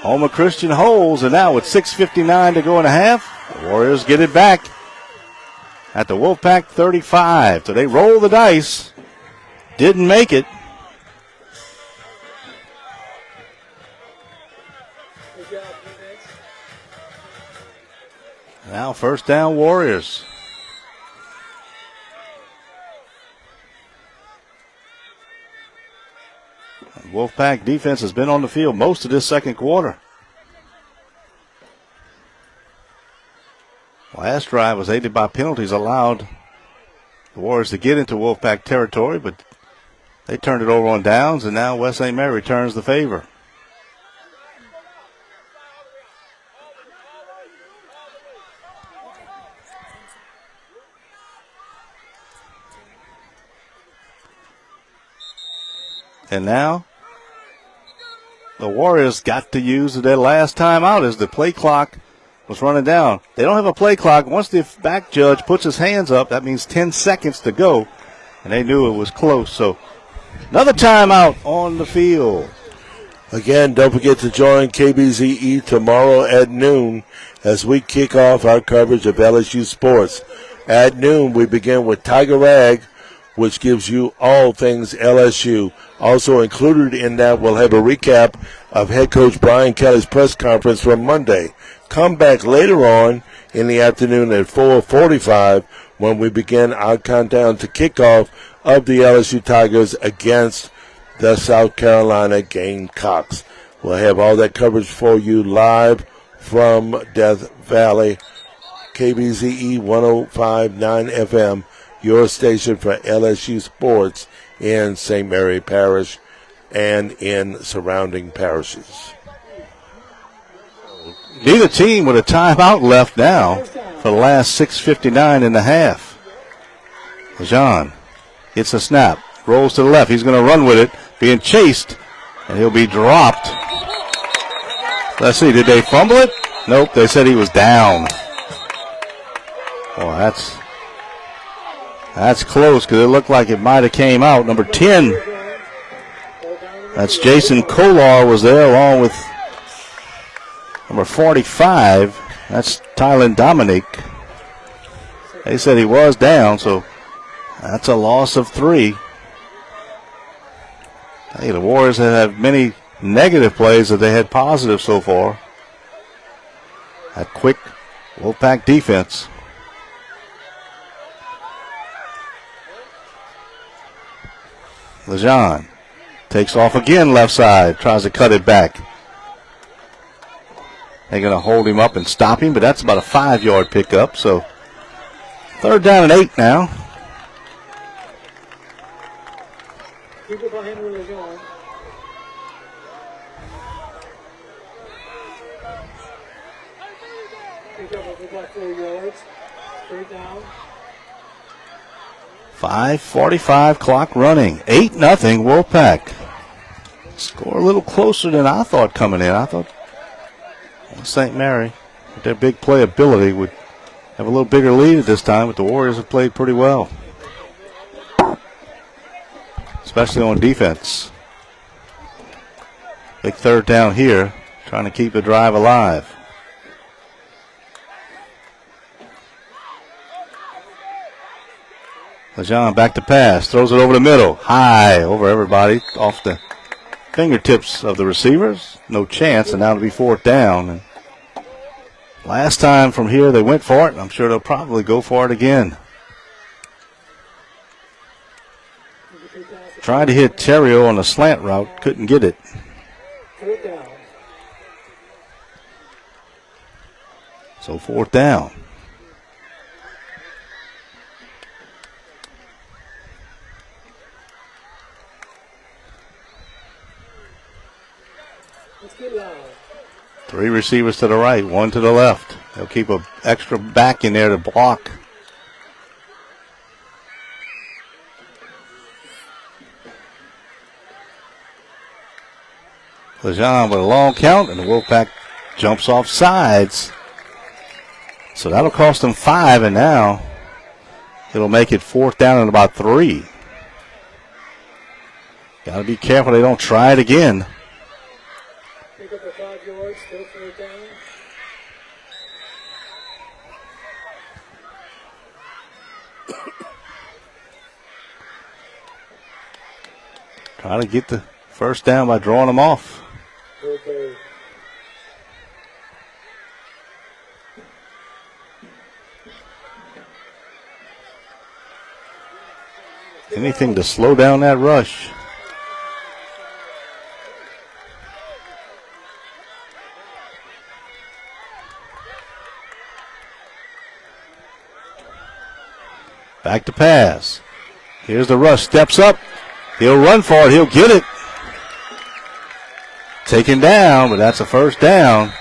Houma Christian holds, and now with 6:59 to go in the half, the Warriors get it back at the Wolfpack 35. So they roll the dice. Didn't make it. Now first down Warriors. Wolfpack defense has been on the field most of this second quarter. Last drive was aided by penalties, allowed the Warriors to get into Wolfpack territory, but they turned it over on downs, and now West St. Mary returns the favor. And now the Warriors got to use their last timeout as the play clock was running down. They don't have a play clock. Once the back judge puts his hands up, that means 10 seconds to go, and they knew it was close. So another timeout on the field. Again, don't forget to join KBZE tomorrow at noon as we kick off our coverage of LSU sports. At noon, we begin with Tiger Rag, which gives you all things LSU. Also included in that, we'll have a recap of head coach Brian Kelly's press conference from Monday. Come back later on in the afternoon at 4:45 when we begin our countdown to kickoff of the LSU Tigers against the South Carolina Gamecocks. We'll have all that coverage for you live from Death Valley, KBZE 105.9 FM, your station for LSU sports in St. Mary Parish and in surrounding parishes. Neither team with a timeout left now for the last 6:59 in the half. Lejean gets a snap, rolls to the left. He's going to run with it, being chased, and he'll be dropped. Let's see, did they fumble it? Nope, they said he was down. Oh, that's close because it looked like it might have came out. Number 10, that's Jason Kolar was there along with number 45. That's Tylen Dominique. They said he was down, so that's a loss of 3. Hey, the Warriors have many negative plays that they had positive so far. That quick Wolfpack defense. Lejean takes off again left side, tries to cut it back. They're going to hold him up and stop him, but that's about a 5-yard pickup. So 3rd down and 8 now. Keep it by Henry Lejean. Pick up about 4 yards. 3rd down. 5:45 clock running. 8-0 Wolfpack. Score a little closer than I thought coming in. I thought St. Mary, with their big playability, would have a little bigger lead at this time, but the Warriors have played pretty well, especially on defense. Big 3rd down here, trying to keep the drive alive. Lejean back to pass, throws it over the middle, high over everybody, off the fingertips of the receivers. No chance, and now it'll be 4th down. And last time from here they went for it, and I'm sure they'll probably go for it again. Tried to hit Terrio on a slant route, couldn't get it. 4th down. So 4th down. Let's get loud. 3 receivers to the right, 1 to the left. They'll keep an extra back in there to block. Lejean with a long count, and the Wolfpack jumps off sides. So that'll cost them 5, and now it'll make it 4th down and about 3. Got to be careful they don't try it again. Pick up the 5 yards, still 4th down. Try to get the 1st down by drawing them off. Okay. Anything to slow down that rush. Back to pass. Here's the rush. Steps up. He'll run for it. He'll get it. Taken down, but that's a 1st down.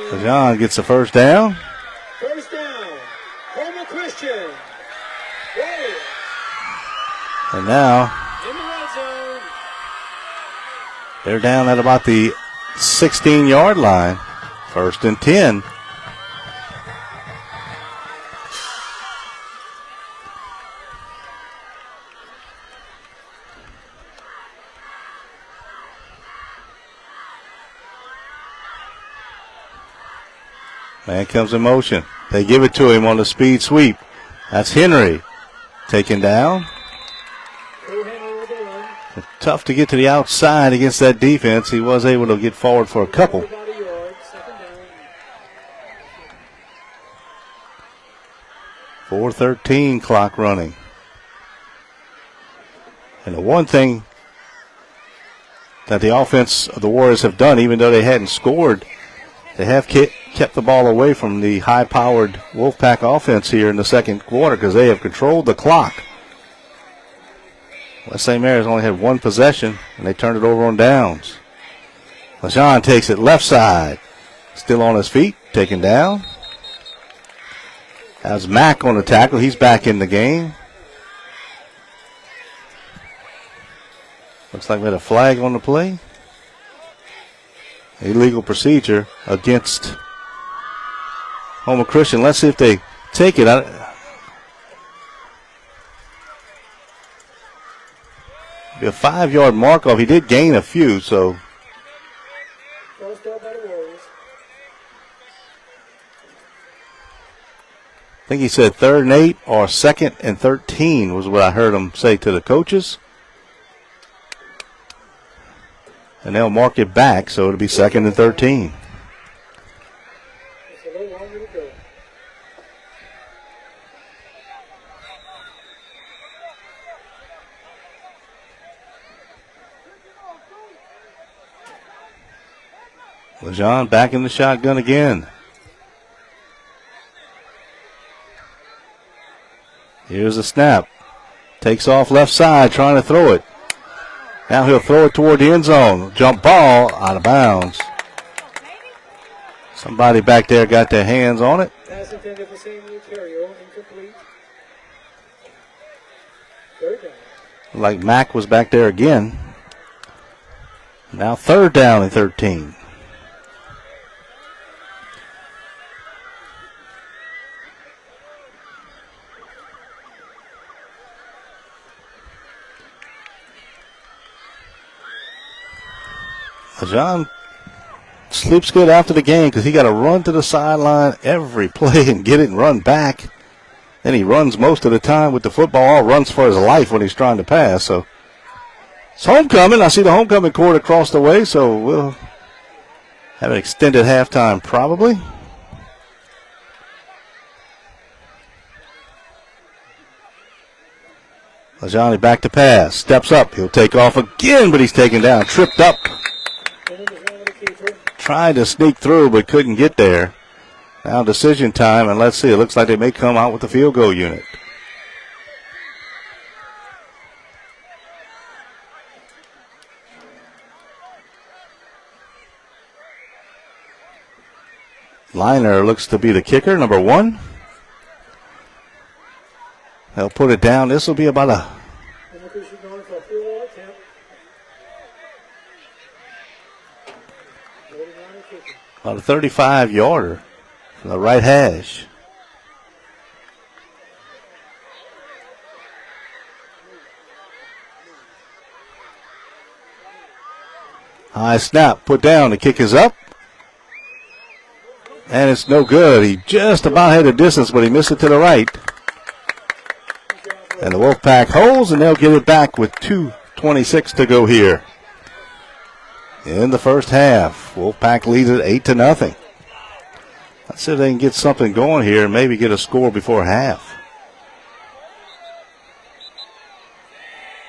Lejean gets the 1st down. 1st down. Houma Christian. Warriors. And now In the red zone. they're down at about the 16-yard line. 1st and 10. Man comes in motion. They give it to him on the speed sweep. That's Henry. Taken down. Tough to get to the outside against that defense. He was able to get forward for a couple. 4:13 clock running. And the one thing that the offense of the Warriors have done, even though they hadn't scored, they have kept the ball away from the high-powered Wolfpack offense here in the 2nd quarter because they have controlled the clock. West St. Mary's only had 1 possession, and they turned it over on downs. Lejean takes it left side. Still on his feet, taken down. That's Mack on the tackle. He's back in the game. Looks like we had a flag on the play. Illegal procedure against Houma Christian. Let's see if they take it. Be a 5-yard mark off. He did gain a few, so. First down by the Warriors. think he said 3rd and 8 or 2nd and 13 was what I heard him say to the coaches. And they'll mark it back, so it'll be 2nd and 13. It's a little longer to go. LeJean back in the shotgun again. Here's the snap. Takes off left side, trying to throw it. Now he'll throw it toward the end zone. Jump ball, out of bounds. Somebody back there got their hands on it. Pass intended for St. Ontario, incomplete. 3rd down. Like Mack was back there again. Now 3rd down and 13. John sleeps good after the game because he got to run to the sideline every play and get it and run back. Then he runs most of the time with the football, runs for his life when he's trying to pass. So it's homecoming. I see the homecoming court across the way, so we'll have an extended halftime probably. LaJohnny back to pass. Steps up. He'll take off again, but he's taken down. Tripped up. Tried to sneak through, but couldn't get there. Now decision time, and let's see. It looks like they may come out with the field goal unit. Liner looks to be the kicker, number 1. They'll put it down. This will be about a about a 35-yarder from the right hash. High snap, put down. The kick is up. And it's no good. He just about had the distance, but he missed it to the right. And the Wolfpack holds, and they'll get it back with 2:26 to go here in the first half. Wolfpack leads it 8-0. Let's see if they can get something going here and maybe get a score before half.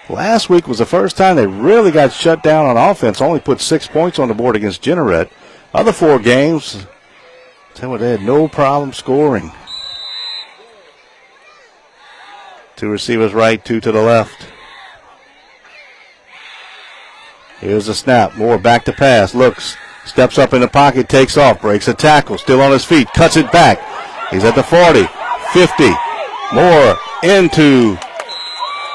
Last week was the first time they really got shut down on offense. Only put 6 points on the board against Jeanneret. Other 4 games, tell you, they had no problem scoring. 2 receivers right, 2 to the left. Here's the snap. Moore back to pass. Looks. Steps up in the pocket. Takes off. Breaks a tackle. Still on his feet. Cuts it back. He's at the 40. 50. Moore into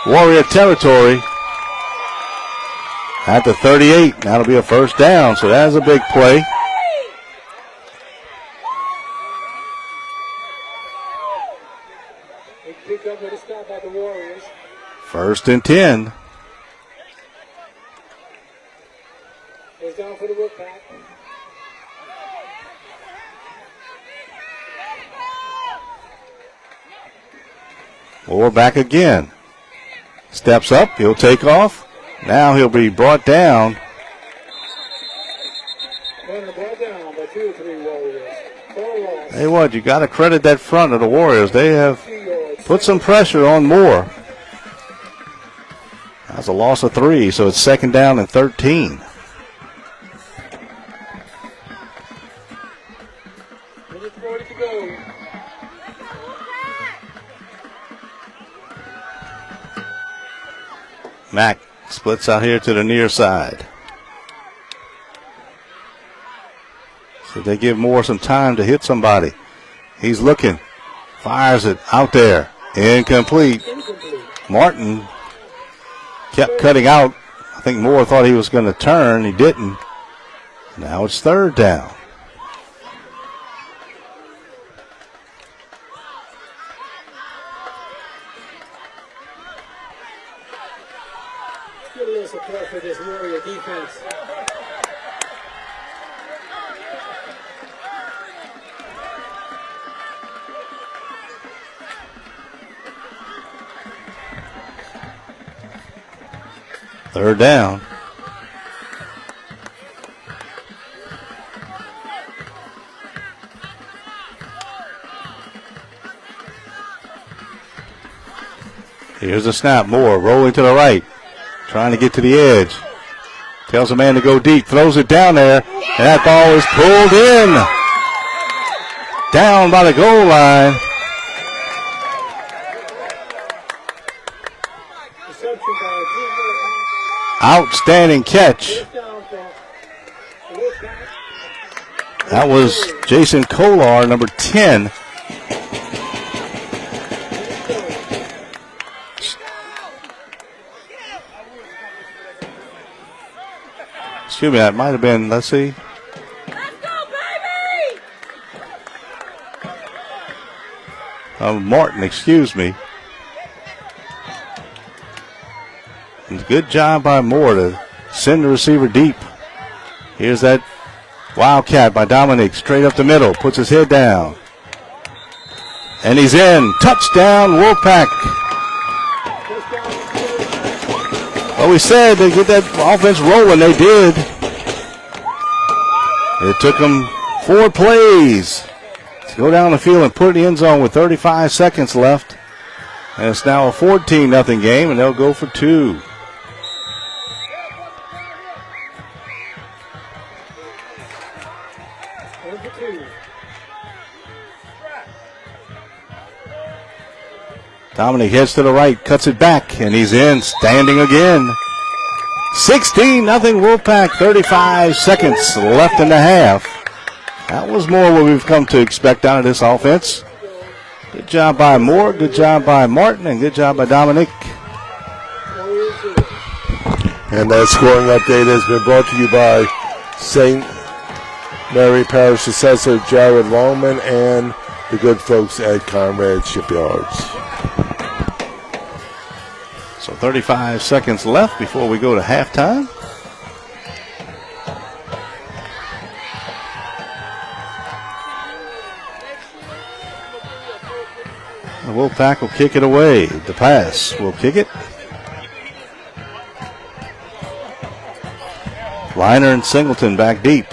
Warrior territory. At the 38. That'll be a first down. So that's a big play. Pick up with a stop by the Warriors. 1st and 10. Goes down for the Wolfpack. Moore back again. Steps up. He'll take off. Now he'll be brought down. Brought down by 2 or 3 Warriors. 4 loss. Hey, what? You got to credit that front of the Warriors. They have put some pressure on Moore. That's a loss of 3, so it's 2nd down and 13. Minute 40 to go. Mack splits out here to the near side. So they give Moore some time to hit somebody. He's looking. Fires it out there. Incomplete. Martin kept cutting out. I think Moore thought he was going to turn. He didn't. Now it's 3rd down. Get a little support for this Warrior defense. Third down. Here's a snap. Moore rolling to the right. Trying to get to the edge. Tells the man to go deep. Throws it down there. And that ball is pulled in. Down by the goal line. Outstanding catch. That was Jason Kolar, number 10. Excuse me, that might have been, let's see. Let's go, baby! Martin, excuse me. Good job by Moore to send the receiver deep. Here's that wildcat by Dominic, straight up the middle, puts his head down. And he's in. Touchdown, Wolfpack. Well, we said they get that offense rolling. They did. It took them 4 plays to go down the field and put it in the end zone with 35 seconds left. And it's now a 14-0 game, and they'll go for 2. Dominic heads to the right, cuts it back, and he's in, standing again. 16-0 Wolfpack, 35 seconds left in the half. That was more what we've come to expect out of this offense. Good job by Moore, good job by Martin, and good job by Dominic. And that scoring update has been brought to you by St. Mary Parish Assessor Jared Longman and the good folks at Conrad Shipyards. So 35 seconds left before we go to halftime. The Wolfpack will kick it away. The pass will kick it. Liner and Singleton back deep.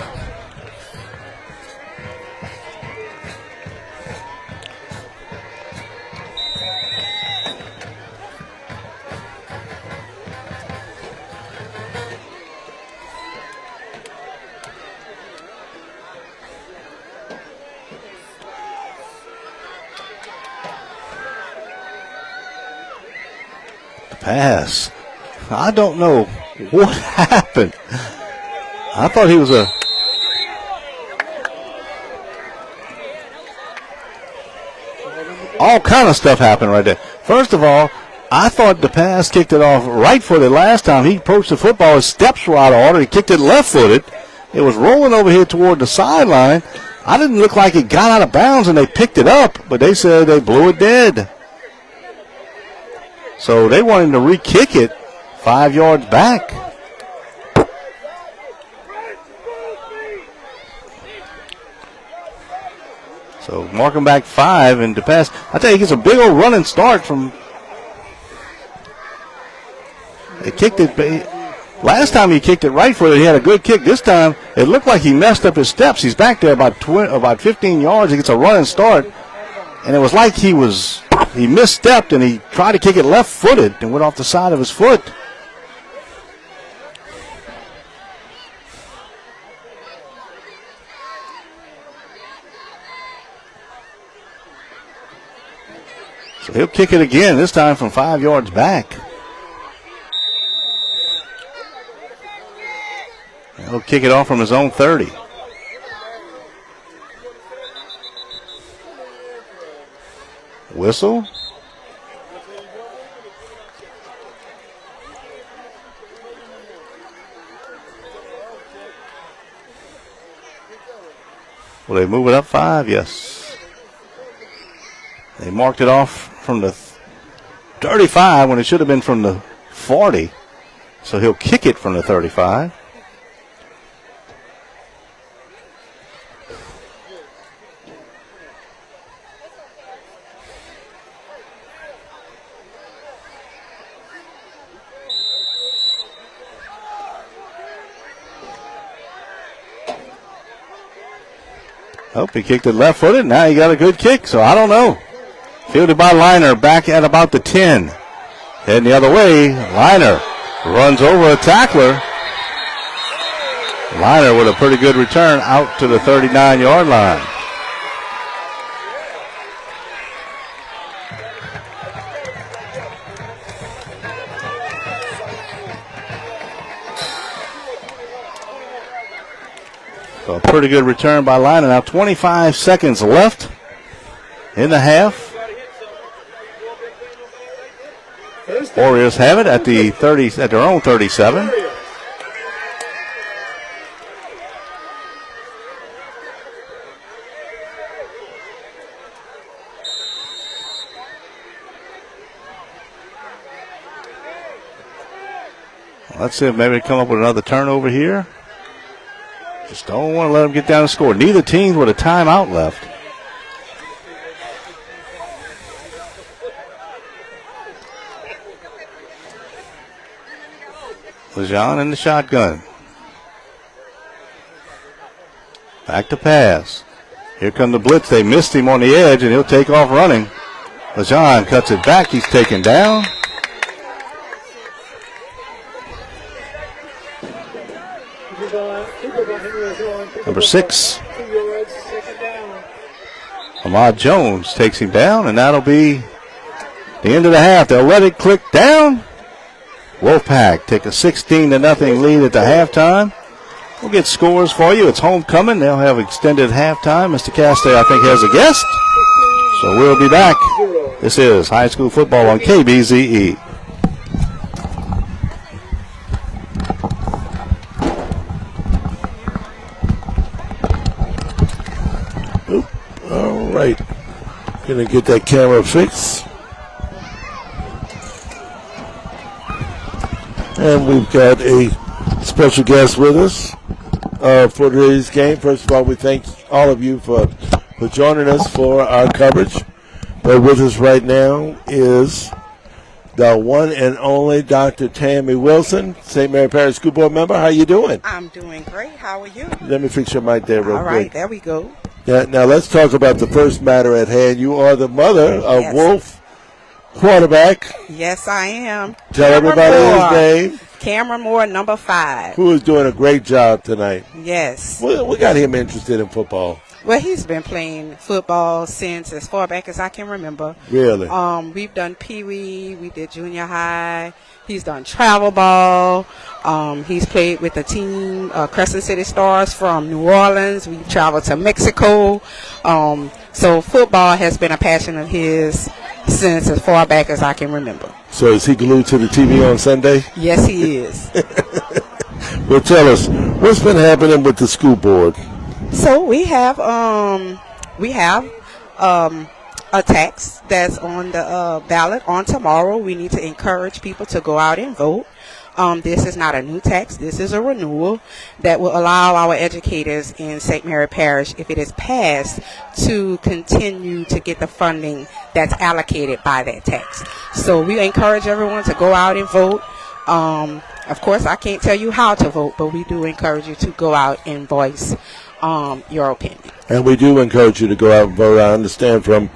Pass. I don't know what happened. I thought he was all kind of stuff happened right there. First of all, I thought the pass kicked it off right-footed last time. He approached the football. His steps were out of order. He kicked it left-footed. It was rolling over here toward the sideline. I didn't look like it got out of bounds, and they picked it up, but they said they blew it dead. So they want him to re-kick it 5 yards back. So mark him back 5 and to pass. I tell you, he gets a big old running start from. They kicked it. Last time he kicked it right footed. He had a good kick. This time it looked like he messed up his steps. He's back there about 15 yards. He gets a running start, and it was like he misstepped and he tried to kick it left footed and went off the side of his foot. So he'll kick it again, this time from 5 yards back. He'll kick it off from his own 30. Whistle. Will they move it up 5? Yes. They marked it off from the 35 when it should have been from the 40. So he'll kick it from the 35. Oh, he kicked it left-footed. Now he got a good kick, so I don't know. Fielded by Liner back at about the 10. Heading the other way, Liner runs over a tackler. Liner with a pretty good return out to the 39-yard line. So a pretty good return by Liner. Now 25 seconds left in the half. Warriors have it at the 30, at their own 37. Let's see if maybe they come up with another turnover here. Just don't want to let them get down and score. Neither team with a timeout left. Lejean in the shotgun. Back to pass. Here come the blitz. They missed him on the edge, and he'll take off running. Lejean cuts it back. He's taken down. Number 6. Ahmad Jones takes him down, and that'll be the end of the half. They'll let it click down. Wolfpack take a 16-0 lead at the halftime. We'll get scores for you. It's homecoming. They'll have extended halftime. Mr. Castay, I think, has a guest. So we'll be back. This is high school football on KBZE. All right. Gonna get that camera fixed. And we've got a special guest with us for today's game. First of all, we thank all of you for joining us for our coverage. But with us right now is the one and only Dr. Tammy Wilson, St. Mary Parish School Board member. How you doing? I'm doing great. How are you? Let me fix your mic there real quick. All right, there we go. Now let's talk about the first matter at hand. You are the mother of Wolf quarterback. Yes, I am. Tell everybody his name. Cameron Moore, number 5. Who is doing a great job tonight. Yes. We got him interested in football. Well, he's been playing football since as far back as I can remember. Really? We've done Pee-wee. We did junior high. He's done travel ball. He's played with the team, Crescent City Stars from New Orleans. We've traveled to Mexico. So football has been a passion of his since as far back as I can remember. So is he glued to the TV on Sunday? Yes, he is. Well, tell us, what's been happening with the school board? So we have a tax that's on the ballot on tomorrow. We need to encourage people to go out and vote. This is not a new tax. This is a renewal that will allow our educators in St. Mary Parish, if it is passed, to continue to get the funding that's allocated by that tax. So we encourage everyone to go out and vote. Of course, I can't tell you how to vote, but we do encourage you to go out and voice your opinion. And we do encourage you to go out and vote. I understand from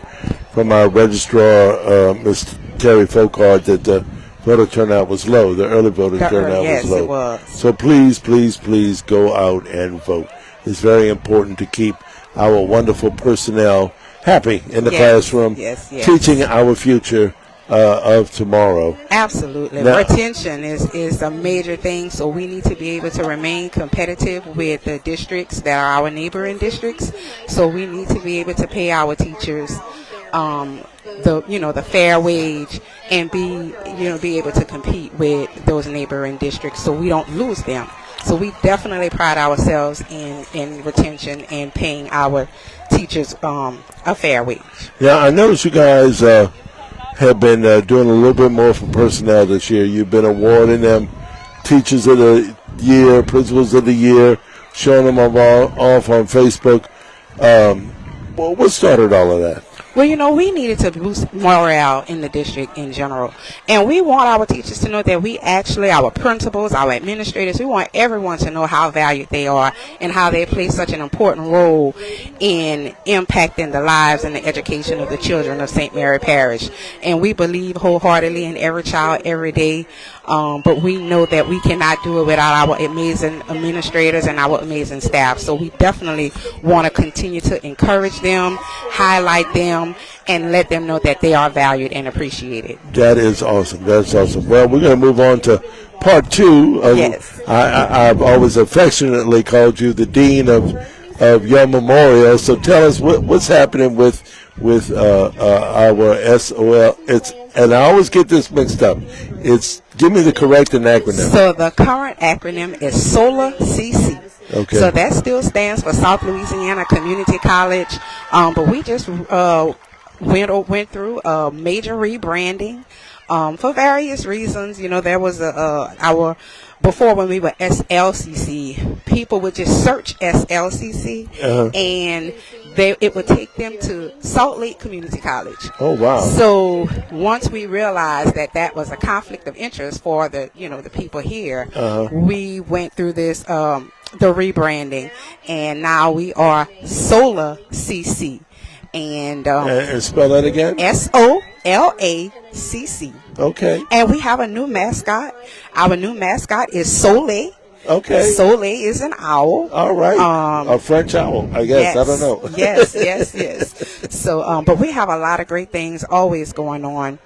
our registrar, Ms. Terry Folkard, that the voter turnout was low. The early voter turnout was low. Yes, it was. So please, please, please go out and vote. It's very important to keep our wonderful personnel happy in the classroom, teaching our future of tomorrow. Absolutely. Now, retention is a major thing, so we need to be able to remain competitive with the districts that are our neighboring districts. So we need to be able to pay our teachers the fair wage and be able to compete with those neighboring districts so we don't lose them. So we definitely pride ourselves in retention and paying our teachers a fair wage. Yeah, I noticed you guys have been doing a little bit more for personnel this year. You've been awarding them Teachers of the Year, Principals of the Year, showing them off on Facebook. What started all of that? Well, we needed to boost morale in the district in general. And we want our teachers to know that our principals, our administrators, we want everyone to know how valued they are and how they play such an important role in impacting the lives and the education of the children of St. Mary Parish. And we believe wholeheartedly in every child, every day. But we know that we cannot do it without our amazing administrators and our amazing staff. So we definitely want to continue to encourage them, highlight them, and let them know that they are valued and appreciated. That is awesome. That's awesome. Well, we're going to move on to part two. Yes. I've always affectionately called you the dean of your memorial. So tell us what's happening with our SOL. And I always get this mixed up. Give me the correct acronym. So the current acronym is SOLA CC. Okay. So that still stands for South Louisiana Community College. But we just went through a major rebranding for various reasons. There was before, when we were SLCC, people would just search SLCC and it would take them to Salt Lake Community College. Oh, wow. So once we realized that was a conflict of interest for the people here, we went through this the rebranding, and now we are SOLA CC. And spell that again. SOLACC. Okay. And we have a new mascot. Our new mascot is Soleil. Okay. Soleil is an owl. All right. A French owl, I guess. Yes, I don't know. yes. So, but we have a lot of great things always going on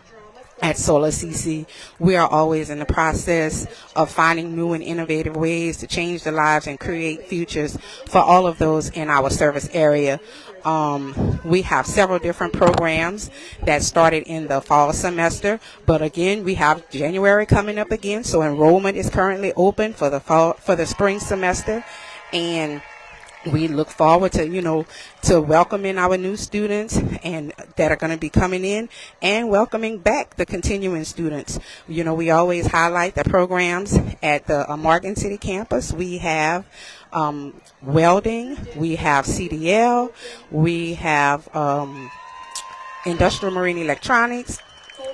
at Solar CC. We are always in the process of finding new and innovative ways to change the lives and create futures for all of those in our service area. We have several different programs that started in the fall semester, but again, we have January coming up again, so enrollment is currently open for the spring semester, and we look forward to welcoming our new students and that are going to be coming in, and welcoming back the continuing students. We always highlight the programs at the Morgan City campus. We have welding, we have CDL, we have industrial marine electronics.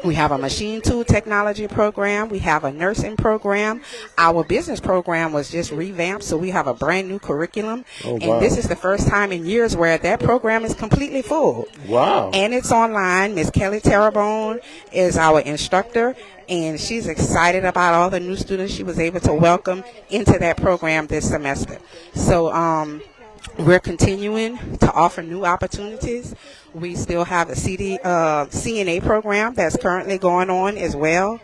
We have a machine tool technology program. We have a nursing program. Our business program was just revamped, so we have a brand new curriculum. Oh, wow. And this is the first time in years where that program is completely full. Wow. And it's online. Miss Kelly Terrebonne is our instructor, and she's excited about all the new students she was able to welcome into that program this semester. So we're continuing to offer new opportunities. We still have a CNA program that's currently going on as well.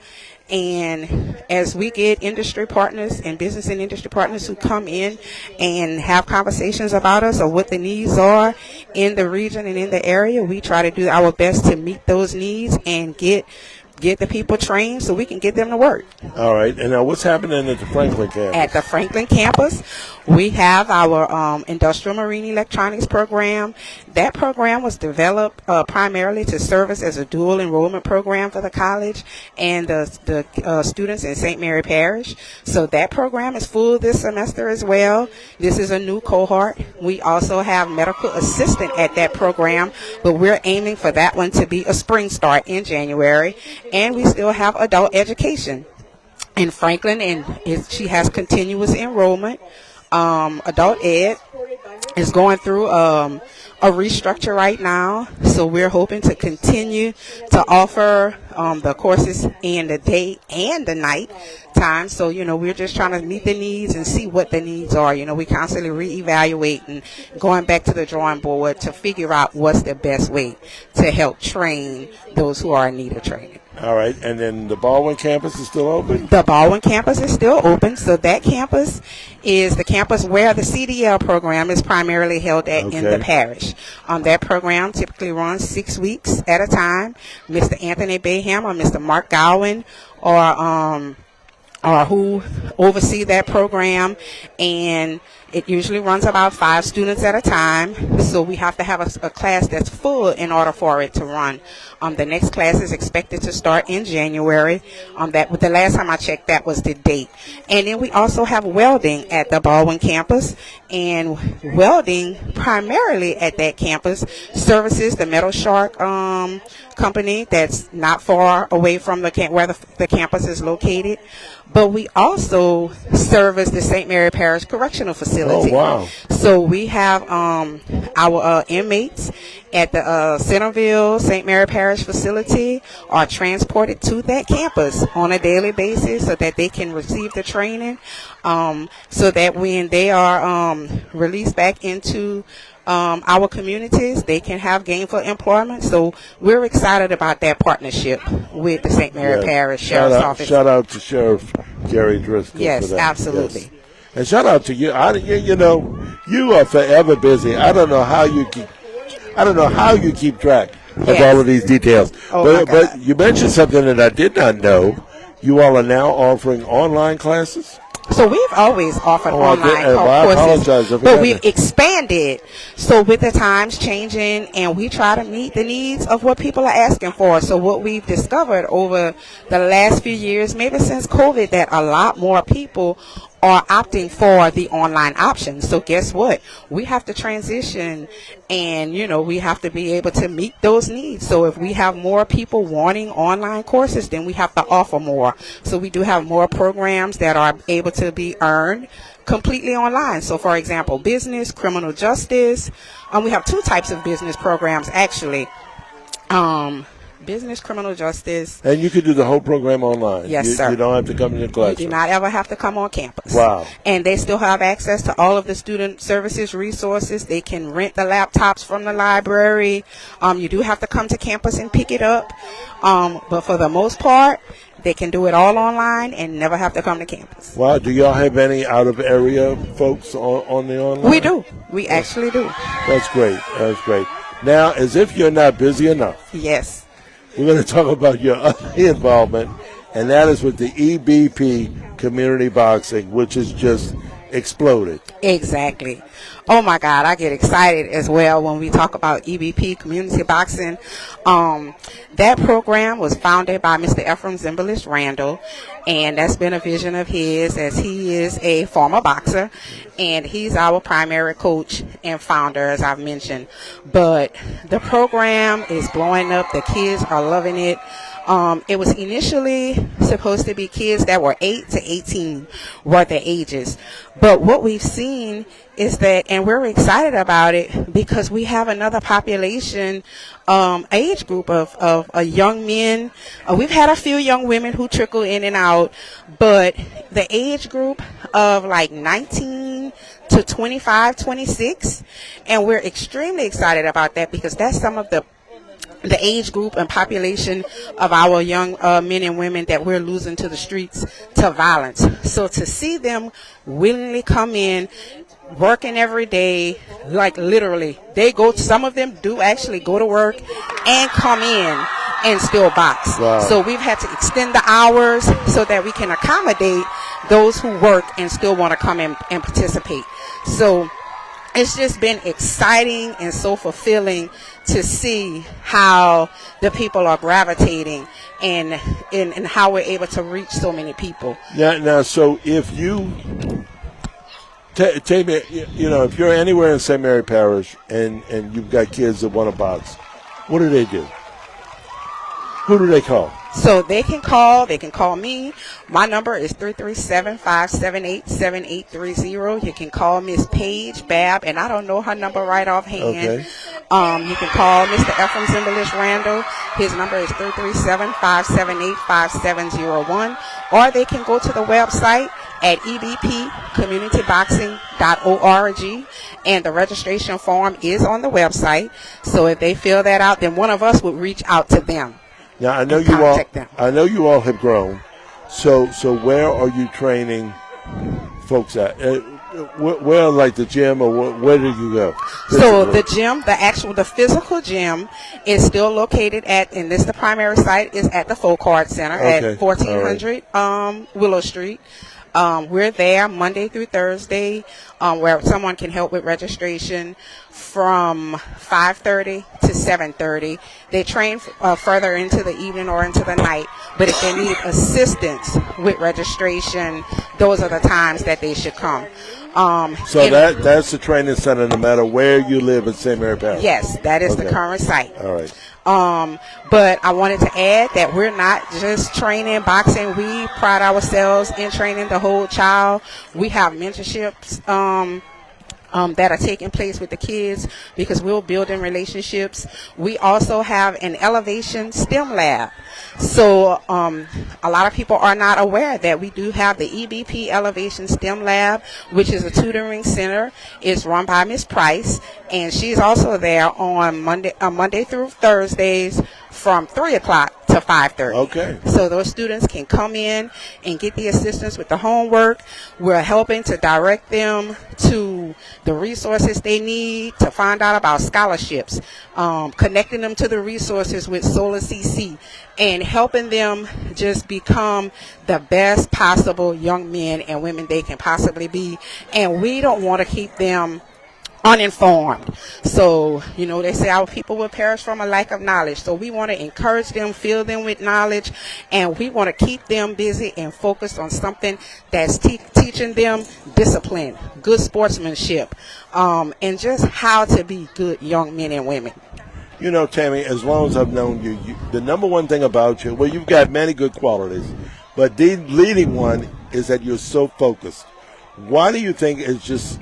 And as we get industry partners and business and industry partners who come in and have conversations about us or what the needs are in the region and in the area, we try to do our best to meet those needs and get the people trained so we can get them to work. All right. And now what's happening at the Franklin campus? At the Franklin campus, we have our industrial marine electronics program. That program was developed primarily to service as a dual enrollment program for the college and the students in St. Mary Parish. So that program is full this semester as well. This is a new cohort. We also have medical assistant at that program, but we're aiming for that one to be a spring start in January. And we still have adult education in Franklin, and she has continuous enrollment. Adult ed is going through a restructure right now, so we're hoping to continue to offer the courses in the day and the night time. So we're just trying to meet the needs and see what the needs are. We constantly reevaluate and going back to the drawing board to figure out what's the best way to help train those who are in need of training. All right, and then the Baldwin campus is still open? The Baldwin campus is still open, so that campus is the campus where the CDL program is primarily held at in the parish. That program typically runs 6 weeks at a time. Mr. Anthony Bayham or Mr. Mark Gowan or who oversee that program, and it usually runs about 5 students at a time. So we have to have a class that's full in order for it to run. The next class is expected to start in January. The last time I checked, that was the date. And then we also have welding at the Baldwin campus, and welding primarily at that campus services the Metal Shark company that's not far away from where the campus is located. But we also service the St. Mary Parish Correctional Facility. Oh, wow. So we have our inmates at the Centerville St. Mary Parish facility are transported to that campus on a daily basis so that they can receive the training, so that when they are released back into our communities, they can have gainful employment. So we're excited about that partnership with the St. Mary Parish Sheriff's Office. Shout out to Sheriff Jerry Driscoll. Yes, for that. absolutely. Yes. And shout out to you. You know, you are forever busy. I don't know how you keep track of all of these details. But you mentioned something that I did not know. You all are now offering online classes? So we've always offered online I apologize. courses, but we've expanded. So with the times changing, and we try to meet the needs of what people are asking for. So what we've discovered over the last few years, maybe since COVID, that a lot more people are opting for the online option. So guess what? We have to transition, and we have to be able to meet those needs. So if we have more people wanting online courses, then we have to offer more. So we do have more programs that are able to be earned completely online. So for example, business, criminal justice. We have 2 types of business programs actually. Business, criminal justice. And you can do the whole program online. Yes, sir. You don't have to come to the classroom. You do not ever have to come on campus. Wow. And they still have access to all of the student services resources. They can rent the laptops from the library. You do have to come to campus and pick it up. But for the most part, they can do it all online and never have to come to campus. Wow. Do y'all have any out-of-area folks on the online? We do. We actually do. That's great. That's great. Now, as if you're not busy enough. Yes. We're going to talk about your other involvement, and that is with the EBP Community Boxing, which has just exploded. Exactly. Oh, my God. I get excited as well when we talk about EBP Community Boxing. That program was founded by Mr. Ephraim Zimbalist Randall, and that's been a vision of his, as he is a former boxer, and he's our primary coach and founder, as I've mentioned. But the program is blowing up. The kids are loving it. It was initially supposed to be kids that were 8 to 18 were the ages. But what we've seen is that, and we're excited about it, because we have another population age group of young men. We've had a few young women who trickle in and out, but the age group of like 19 to 25, 26, and we're extremely excited about that, because that's some of the age group and population of our young men and women that we're losing to the streets to violence. So to see them willingly come in, working every day, like literally, some of them do actually go to work and come in and still box. Wow. So we've had to extend the hours so that we can accommodate those who work and still want to come in and participate. So it's just been exciting and so fulfilling to see how the people are gravitating and how we're able to reach so many people. Now, so if you take me, if you're anywhere in St. Mary Parish and you've got kids that want to box, what do they do? Who do they call? So they can call me. My number is 337-578-7830. You can call Miss Paige Babb, and I don't know her number right offhand. Okay. You can call Mr. Ephraim Zimbalist Randall. His number is 337-578-5701. Or they can go to the website at ebpcommunityboxing.org, and the registration form is on the website. So if they fill that out, then one of us would reach out to them. Now I know you all have grown. So where are you training folks at? where like the gym, or where did you go? So the gym, the physical gym is still located and this the primary site is at the Folk Arts Center at 1400 Willow Street. We're there Monday through Thursday, where someone can help with registration from 5:30 to 7:30. They train further into the evening or into the night, but if they need assistance with registration, those are the times that they should come. So that's the training center no matter where you live in St. Mary Parish? Yes, that is the current site. All right. But I wanted to add that we're not just training boxing. We pride ourselves in training the whole child. We have mentorships that are taking place with the kids because we're building relationships. We also have an elevation STEM lab. So a lot of people are not aware that we do have the EBP Elevation STEM Lab, which is a tutoring center. It's run by Miss Price, and she's also there on Monday through Thursdays from 3 o'clock to 5:30. Okay. So those students can come in and get the assistance with the homework. We're helping to direct them to the resources they need to find out about scholarships, connecting them to the resources with Solar CC, and helping them just become the best possible young men and women they can possibly be. And we don't want to keep them uninformed. So, they say our people will perish from a lack of knowledge. So we want to encourage them, fill them with knowledge, and we want to keep them busy and focused on something that's teaching them discipline, good sportsmanship, and just how to be good young men and women. Tammy, as long as I've known you, the number one thing about you, well, you've got many good qualities, but the leading one is that you're so focused. Why do you think it's just,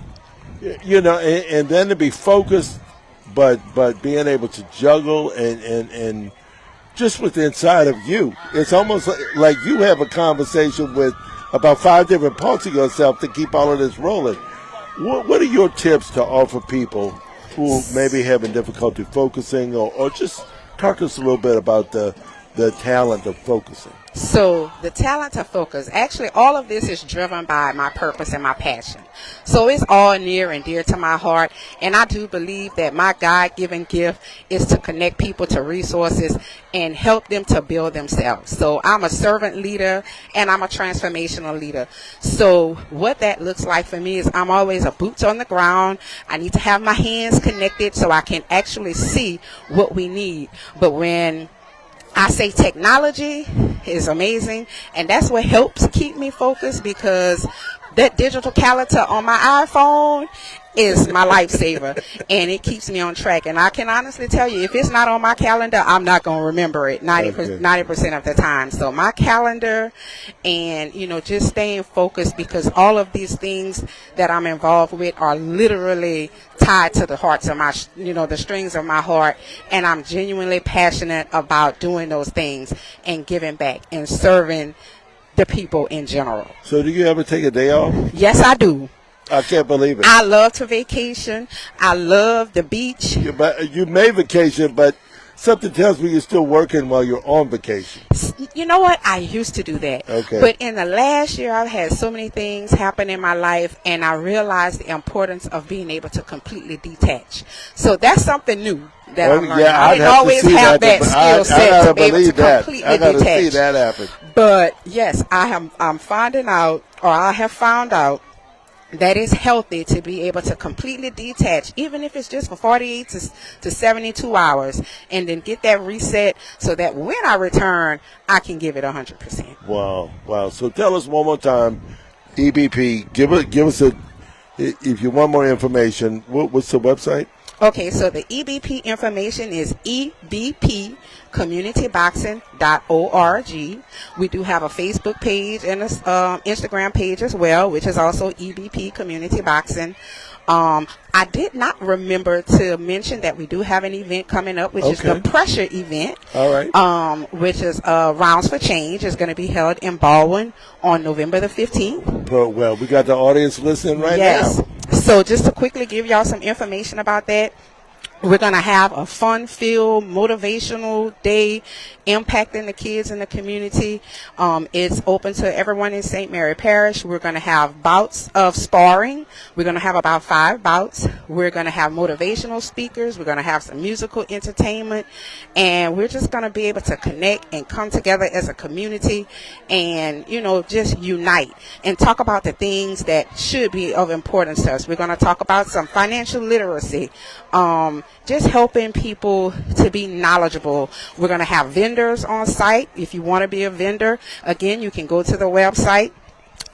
and then to be focused, but being able to juggle and just with the inside of you, it's almost like you have a conversation with about 5 different parts of yourself to keep all of this rolling. What are your tips to offer people who may be having difficulty focusing, or just talk to us a little bit about the talent of focusing? So the talent to focus, actually all of this is driven by my purpose and my passion. So it's all near and dear to my heart, and I do believe that my God-given gift is to connect people to resources and help them to build themselves. So I'm a servant leader and I'm a transformational leader. So what that looks like for me is I'm always a boots on the ground. I need to have my hands connected so I can actually see what we need. But when I say technology is amazing, and that's what helps keep me focused, because that digital calendar on my iPhone is my lifesaver, and it keeps me on track. And I can honestly tell you, if it's not on my calendar, I'm not going to remember it 90% of the time. So my calendar and, just staying focused, because all of these things that I'm involved with are literally tied to the hearts of my, the strings of my heart. And I'm genuinely passionate about doing those things and giving back and serving the people in general. So do you ever take a day off? Yes, I do. I can't believe it. I love to vacation. I love the beach. You may vacation, but something tells me you're still working while you're on vacation. You know what? I used to do that. Okay. But in the last year, I've had so many things happen in my life, and I realized the importance of being able to completely detach. So that's something new that I'm learning. Yeah, I didn't always have that skill set to be able to completely detach. I gotta see that happen. But yes, I'm finding out, or I have found out, that it's healthy to be able to completely detach, even if it's just for 48 to 72 hours, and then get that reset so that when I return, I can give it 100%. Wow. So tell us one more time, EBP, give us if you want more information, what's the website? Okay, so the EBP information is ebpcommunityboxing.org. We do have a Facebook page and a Instagram page as well, which is also EBP Community Boxing. I did not remember to mention that we do have an event coming up, which is the Pressure event. All right. Which is Rounds for Change. Is going to be held in Baldwin on November the 15th. Well, we got the audience listening right now. So just to quickly give y'all some information about that, We're going to have a fun-filled, motivational day impacting the kids in the community. It's open to everyone in St. Mary Parish. We're going to have bouts of sparring. We're going to have about 5 bouts. We're going to have motivational speakers. We're going to have some musical entertainment. And we're just going to be able to connect and come together as a community and, just unite and talk about the things that should be of importance to us. We're going to talk about some financial literacy, just helping people to be knowledgeable. We're going to have vendors on site. If you want to be a vendor, again, you can go to the website.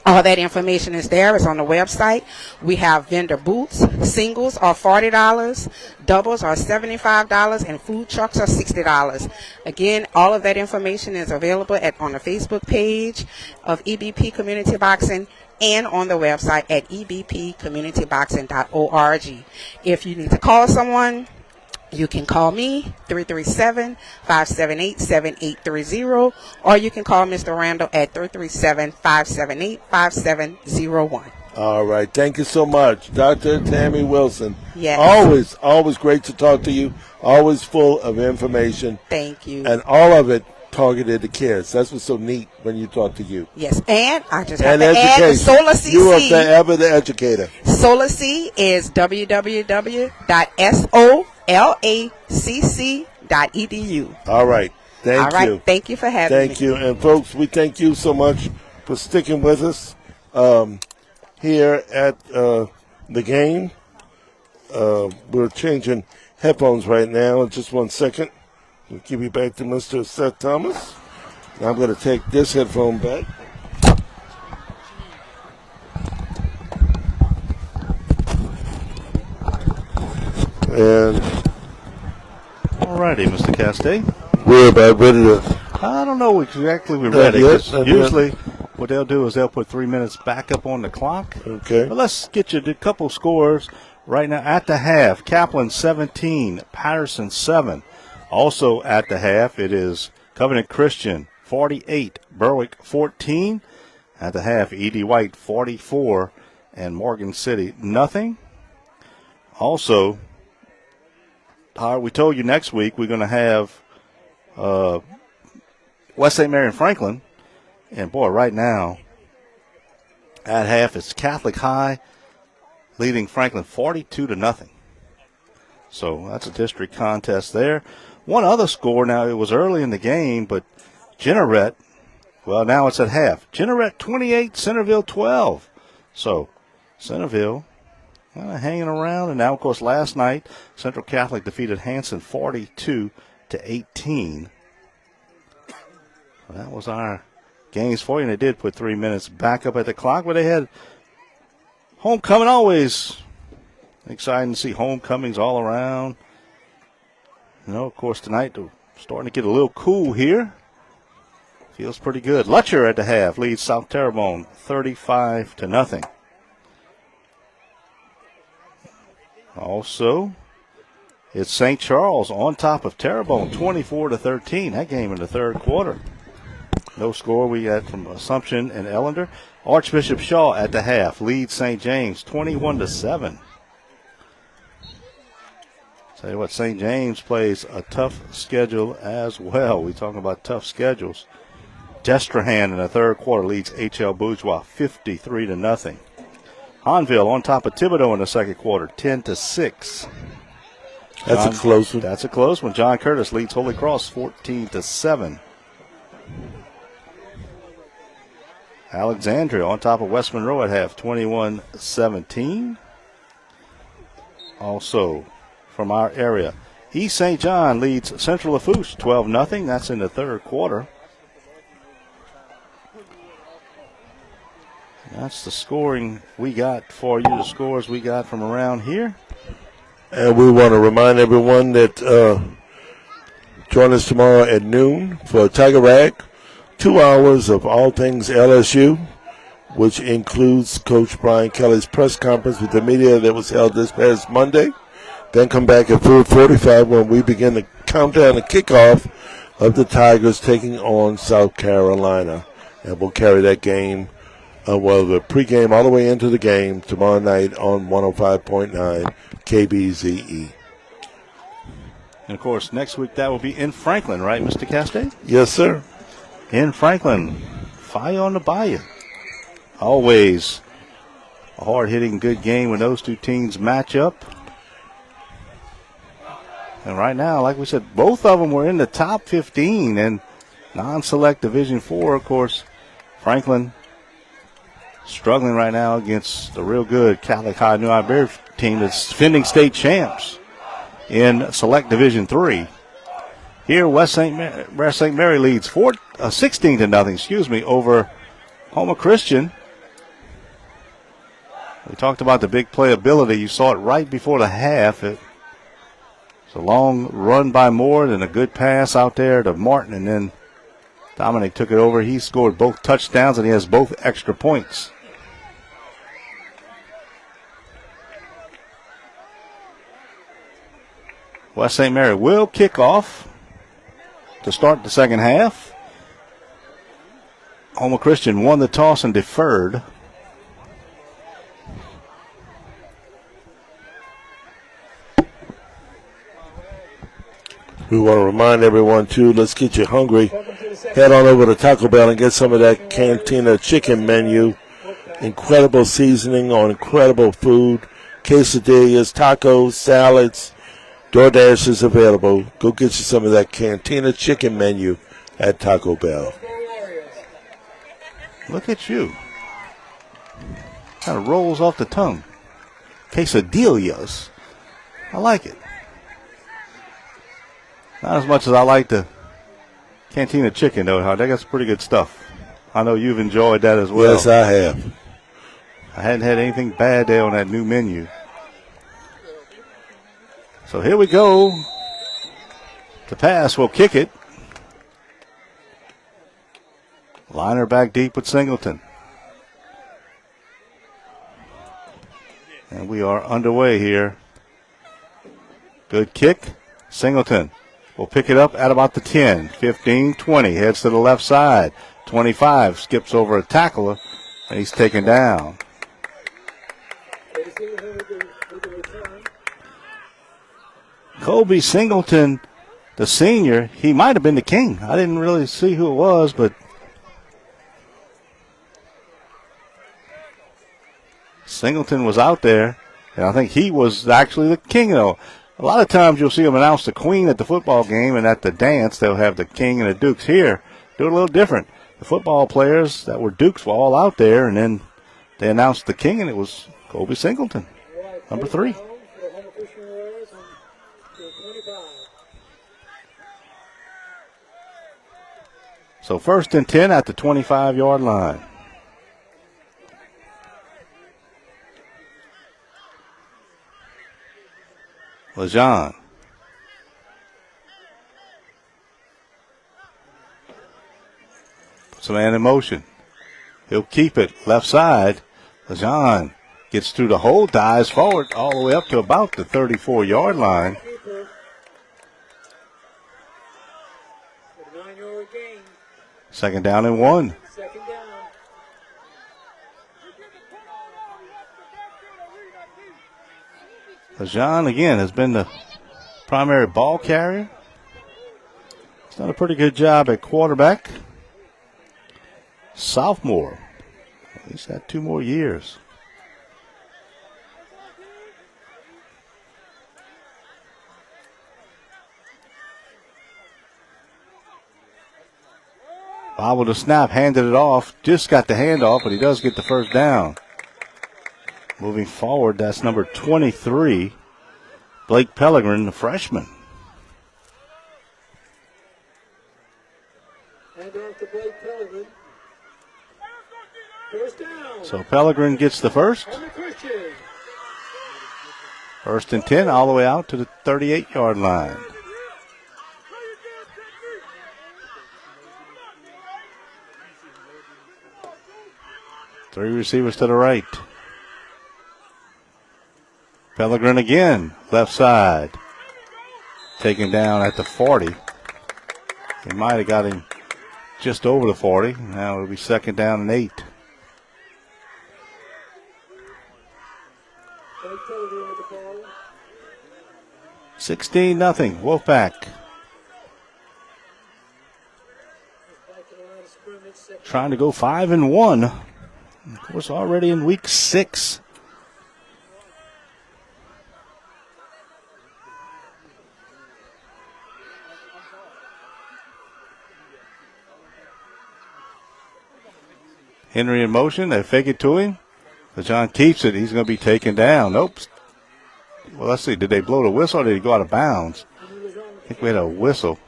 All that information is there. It's on the website. We have vendor booths. Singles are $40, doubles are $75, and food trucks are $60. Again, all of that information is available on the Facebook page of EBP Community Boxing and on the website at ebpcommunityboxing.org. If you need to call someone, you can call me, 337-578-7830, or you can call Mr. Randall at 337-578-5701. All right. Thank you so much, Dr. Tammy Wilson. Yes. Always great to talk to you. Always full of information. Thank you. And all of it targeted to kids. That's what's so neat when you talk to you. Yes, and I just have to education. add the Solar CC. You are forever the educator. Solar C is www.solacc.edu. All right. Thank you. All right. Thank you for having me. Thank you. And folks, we thank you so much for sticking with us here at the game. We're changing headphones right now. In just 1 second. We'll give you back to Mr. Seth Thomas. Now I'm going to take this headphone back. And All righty, Mr. Castay. we're about ready to. I don't know exactly we're ready. Yes, 'Cause usually what they'll do is they'll put 3 minutes back up on the clock. Okay. But let's get you a couple scores right now. At the half, Kaplan 17, Patterson 7. Also at the half, it is Covenant Christian 48, Berwick 14. At the half, E.D. White 44, and Morgan City nothing. Also, we told you next week we're going to have West St. Mary and Franklin. And, boy, right now, at half, it's Catholic High leading Franklin 42-0. So that's a district contest there. One other score, now it was early in the game, but Jeanerette, well, now it's at half. Jeanerette 28, Centerville 12. So Centerville kind of hanging around. And now, of course, last night, Central Catholic defeated Hanson 42-18. That was our games for you, and they did put 3 minutes back up at the clock, but they had homecoming. Always exciting to see homecomings all around. Of course, tonight they're starting to get a little cool here. Feels pretty good. Lutcher at the half leads South Terrebonne 35-0. Also, it's St. Charles on top of Terrebonne 24-13. That game in the third quarter. No score we got from Assumption and Ellender. Archbishop Shaw at the half leads St. James 21-7. Tell you what, St. James plays a tough schedule as well. We're talking about tough schedules. Destrehan in the third quarter leads H.L. Bourgeois 53-0. Hanville on top of Thibodaux in the second quarter 10-6. That's a close one. That's a close one. John Curtis leads Holy Cross 14-7. Alexandria on top of West Monroe at half 21-17. Also from our area, East St. John leads Central Lafourche 12-0. That's in the third quarter. That's the scoring we got for you, the scores we got from around here. And we want to remind everyone that join us tomorrow at noon for Tiger Rag. 2 hours of all things LSU, which includes Coach Brian Kelly's press conference with the media that was held this past Monday. Then come back at 4:45 when we begin the countdown, the kickoff of the Tigers taking on South Carolina. And we'll carry that game, the pregame all the way into the game tomorrow night on 105.9 KBZE. And, of course, next week that will be in Franklin, right, Mr. Castaigne? Yes, sir. In Franklin. Fire on the Bayou. Always a hard-hitting, good game when those two teams match up. And right now, like we said, both of them were in the top 15 in non-select Division IV. Of course, Franklin struggling right now against the real good Catholic High New Iberia team that's defending state champs in select Division III. Here, West St. Mary leads 16-0, over Houma Christian. We talked about the big playability. You saw it right before the half. It's a long run by Moore, then a good pass out there to Martin, and then Dominic took it over. He scored both touchdowns, and he has both extra points. West St. Mary will kick off to start the second half. Houma Christian won the toss and deferred. We want to remind everyone, too, let's get you hungry. Head on over to Taco Bell and get some of that Cantina chicken menu. Incredible seasoning on incredible food. Quesadillas, tacos, salads. DoorDash is available. Go get you some of that Cantina chicken menu at Taco Bell. Look at you. Kind of rolls off the tongue. Quesadillas. I like it. Not as much as I like the Cantina chicken, though. That got some pretty good stuff. I know you've enjoyed that as well. Yes, I have. I hadn't had anything bad there on that new menu. So here we go. The pass will kick it. Liner back deep with Singleton. And we are underway here. Good kick. Singleton will pick it up at about the 10, 15, 20. Heads to the left side. 25 skips over a tackler, and he's taken down. Kobe Singleton, the senior, he might have been the king. I didn't really see who it was, but Singleton was out there, and I think he was actually the king, though. A lot of times you'll see them announce the queen at the football game, and at the dance they'll have the king and the dukes. Here, do it a little different. The football players that were dukes were all out there, and then they announced the king, and it was Kobe Singleton, number 3. So 1st and 10 at the 25-yard line. Lejean. Puts a man in motion. He'll keep it left side. Lejean gets through the hole, dives forward all the way up to about the 34-yard line. Second down and 1. Lejean, again, has been the primary ball carrier. He's done a pretty good job at quarterback. Sophomore. He's had 2 more years. Bobbled the snap, handed it off. Just got the handoff, but he does get the first down. Moving forward, that's number 23, Blake Pellegrin, the freshman. Hand off to Blake Pellegrin. First down. So Pellegrin gets the first. 1st and 10, all the way out to the 38-yard line. Three receivers to the right. Pellegrin again, left side. Taken down at the 40. He might have got him just over the 40. Now it'll be 2nd down and 8. 16-0 Wolfpack. Trying to go 5-1. Of course, already in week 6. Henry in motion. They fake it to him. John keeps it. He's going to be taken down. Nope. Well, let's see. Did they blow the whistle or did he go out of bounds? I think we had a whistle.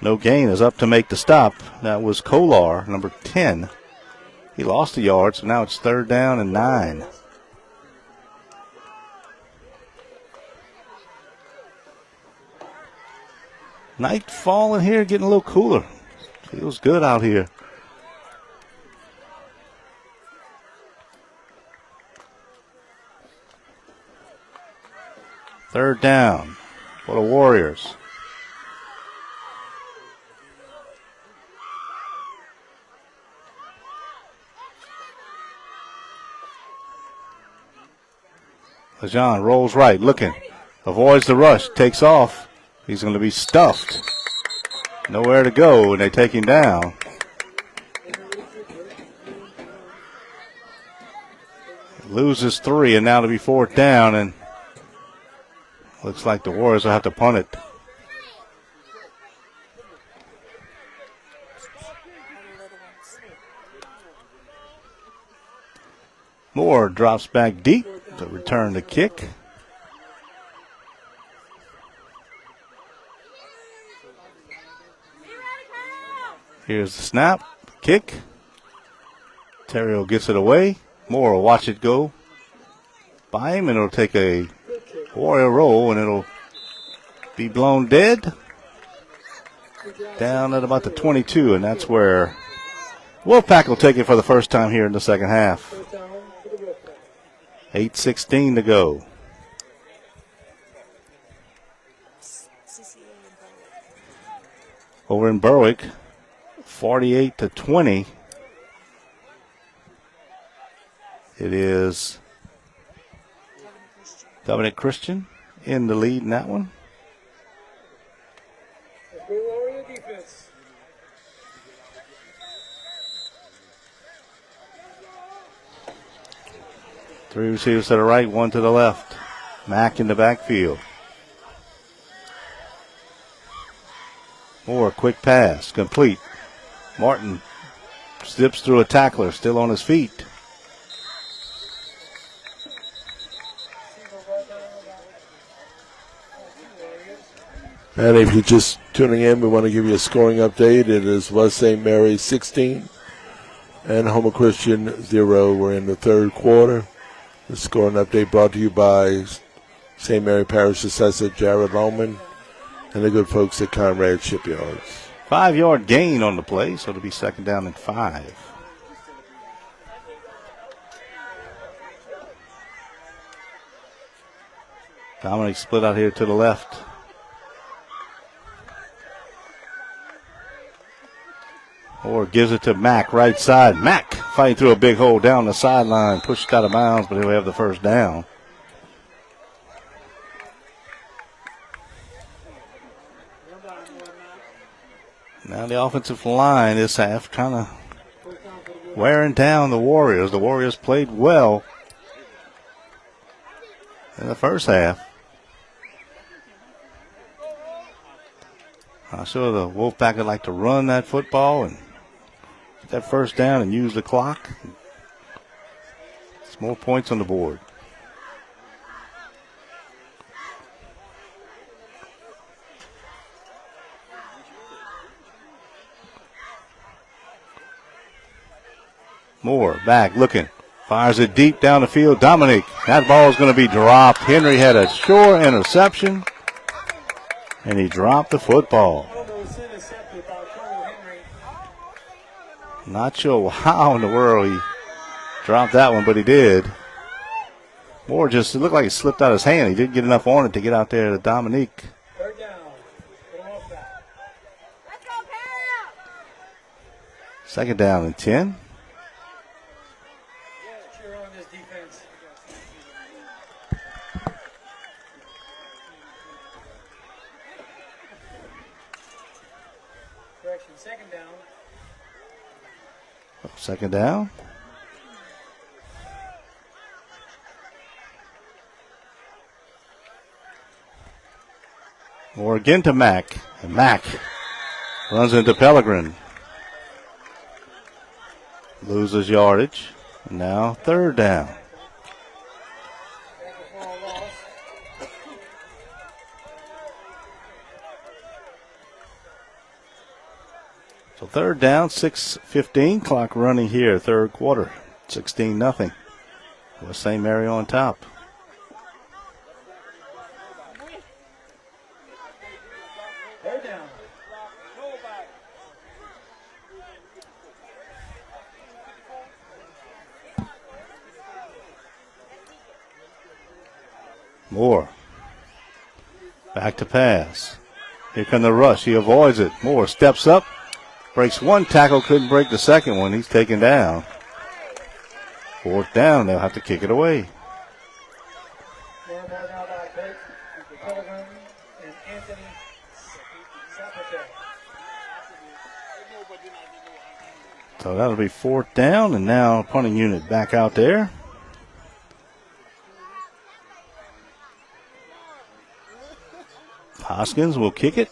No gain is up to make the stop. That was Kolar, number 10. He lost a yard, so now it's 3rd down and 9. Night falling here, getting a little cooler. Feels good out here. Third down for the Warriors. Lejean rolls right, looking. Avoids the rush, takes off. He's going to be stuffed. Nowhere to go, and they take him down. Loses 3, and now to be 4th down, and looks like the Warriors will have to punt it. Moore drops back deep to return the kick. Here's the snap, kick. Terrio gets it away. Moore will watch it go by him, and it'll take a Warrior roll, and it'll be blown dead. Down at about the 22, and that's where Wolfpack will take it for the first time here in the second half. 8:16 to go. Over in Berwick, 48-20. It is Dominic Christian in the lead in that one. Warrior defense. Three receivers to the right, one to the left. Mack in the backfield. Moore, quick pass, complete. Martin zips through a tackler, still on his feet. And if you're just tuning in, we want to give you a scoring update. It is West St. Mary's 16 and Houma Christian 0. We're in the 3rd quarter. The scoring update brought to you by St. Mary Parish Assessor Jared Lohman and the good folks at Conrad Shipyards. 5-yard gain on the play, so it'll be 2nd down and 5. Dominic split out here to the left. Or gives it to Mack, right side. Mack fighting through a big hole down the sideline. Pushed out of bounds, but he'll have the first down. Now the offensive line this half trying to wearing down the Warriors. The Warriors played well in the first half. I'm sure the Wolfpack would like to run that football and get that first down and use the clock. It's more points on the board. Moore back looking. Fires it deep down the field. Dominic, that ball is going to be dropped. Henry had a sure interception, and he dropped the football. Not sure how in the world he dropped that one, but he did. Moore just, it looked like it slipped out of his hand. He didn't get enough on it to get out there to Dominique. Third down. Second down and 10. Correction, second down. Second down. Or again to Mack. And Mack runs into Pellegrin. Loses yardage. And now third down. So third down, 6:15. Clock running here, third quarter. 16-0. West St. Mary on top. Third down. Moore. Back to pass. Here come the rush. He avoids it. Moore steps up. Breaks one tackle, couldn't break the second one. He's taken down. Fourth down, they'll have to kick it away. So that'll be fourth down, and now punting unit back out there. Hoskins will kick it.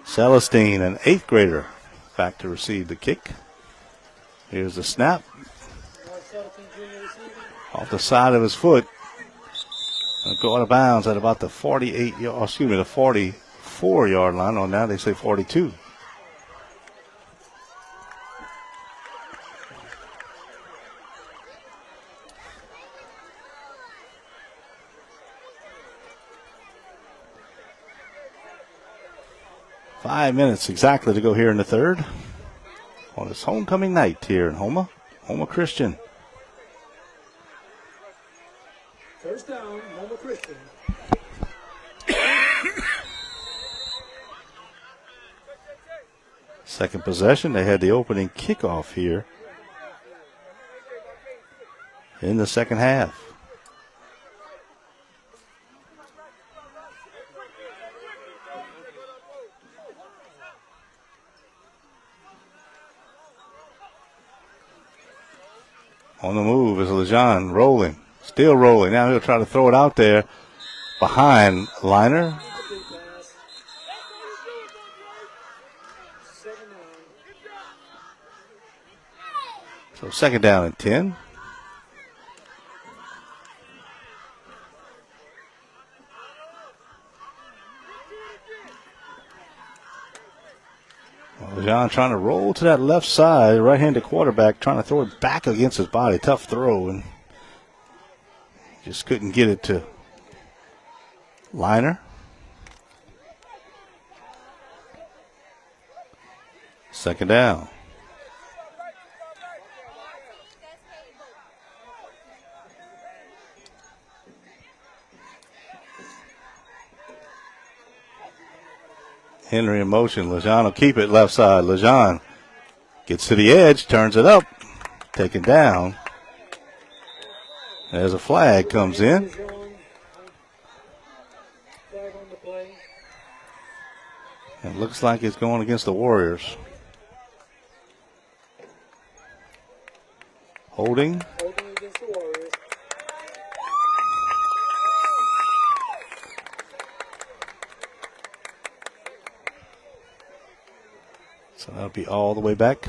Celestine, an eighth grader, back to receive the kick. Here's the snap. Off the side of his foot. Go out of bounds at about the 44-yard line. Oh, now they say 42. Five minutes exactly to go here in the third on this homecoming night here in Houma Christian. First down, Houma Christian. Second possession, they had the opening kickoff here in the second half. On the move is Lejean rolling. Still rolling. Now he'll try to throw it out there behind Liner. So second down and 10. Lejean trying to roll to that left side, right-handed quarterback, trying to throw it back against his body. Tough throw, and just couldn't get it to Liner. Second down. Henry in motion. Lejean will keep it left side. Lejean gets to the edge, turns it up, taken down. As a flag comes in. It looks like it's going against the Warriors. Holding. Against the Warriors. So that'll be all the way back.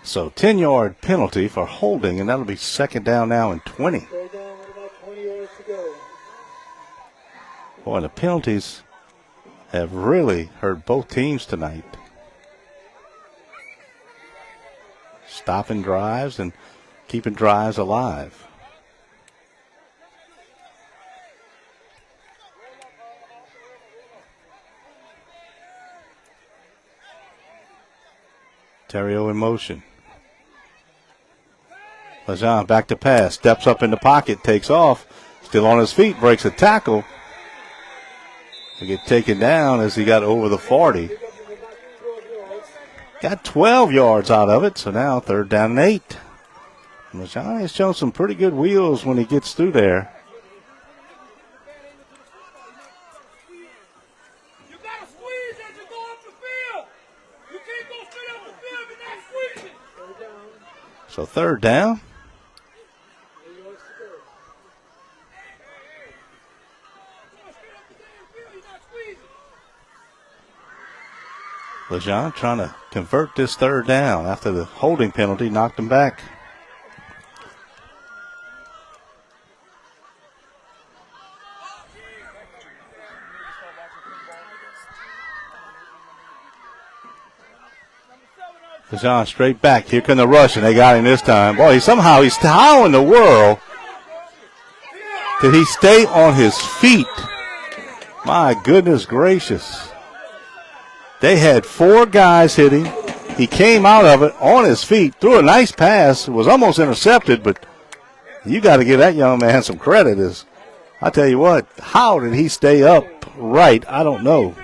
So 10-yard penalty for holding, and that'll be second down now and 20. Third down with about 20 yards to go. Boy, the penalties have really hurt both teams tonight. Stopping drives and keeping drives alive. Terrio in motion. Lejean back to pass, steps up in the pocket, takes off, still on his feet, breaks a tackle. to get taken down as he got over the 40. Got 12 yards out of it, so now 3rd down and 8. LeJohn has shown some pretty good wheels when he gets through there. You gotta squeeze as you go up the field. You can't go straight up the field if you're not squeezing. So 3rd down. LeJohn trying to convert this 3rd down after the holding penalty knocked him back. LeJohn straight back. Here come the rush, and they got him this time. Boy, how in the world did he stay on his feet? My goodness gracious. They had 4 guys hitting. He came out of it on his feet, threw a nice pass. It was almost intercepted, but you got to give that young man some credit. I tell you what, how did he stay upright? I don't know.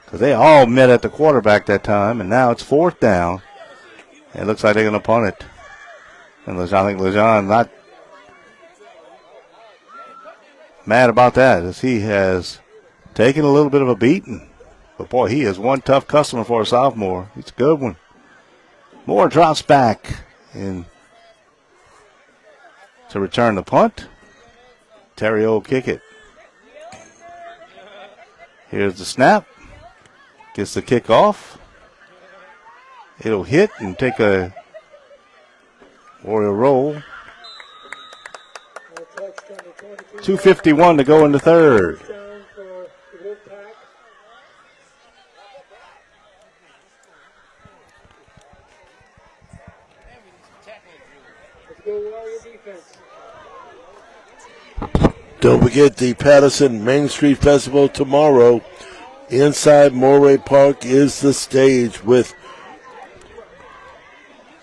Because they all met at the quarterback that time, and now it's 4th down. It looks like they're going to punt it. And I think LeJohn not mad about that, as he has taken a little bit of a beating. But, boy, he is one tough customer for a sophomore. He's a good one. Moore drops back in to return the punt. Terry will kick it. Here's the snap. Gets the kick off. It'll hit and take a Warrior roll. 2:51 to go in the 3rd. Don't forget the Patterson Main Street Festival tomorrow. Inside Moray Park is the stage with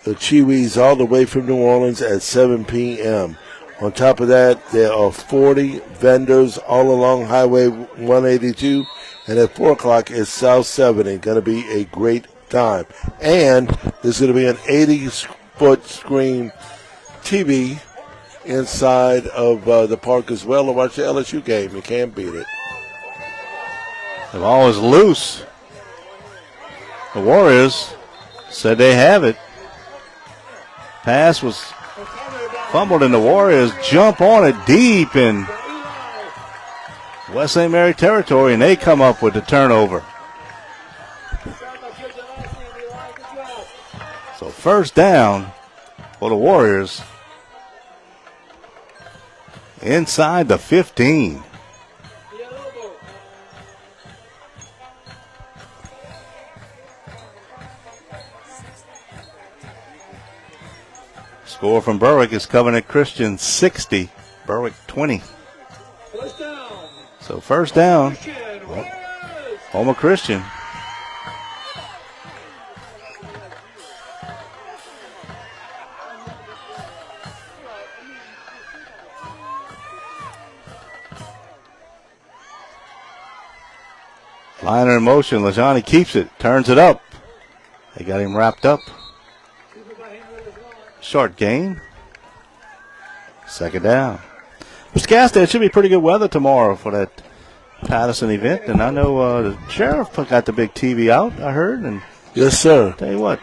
the Chiwis all the way from New Orleans at 7 p.m. On top of that, there are 40 vendors all along Highway 182. And at 4 o'clock is South 70. Going to be a great time. And there's going to be an 80-foot screen TV inside of the park as well to watch the LSU game. You can't beat it. The ball is loose. The Warriors said they have it. Pass was fumbled, and the Warriors jump on it deep in West St. Mary territory, and they come up with the turnover. So 1st down for the Warriors inside the 15. Score from Berwick is Covenant Christian 60, Berwick 20. So 1st down, Houma Christian. Liner in motion, LeJohn keeps it, turns it up. They got him wrapped up. Short gain. 2nd down. Mr. Casta, it should be pretty good weather tomorrow for that Patterson event. And I know the sheriff got the big TV out, I heard. And yes, sir. Tell you what,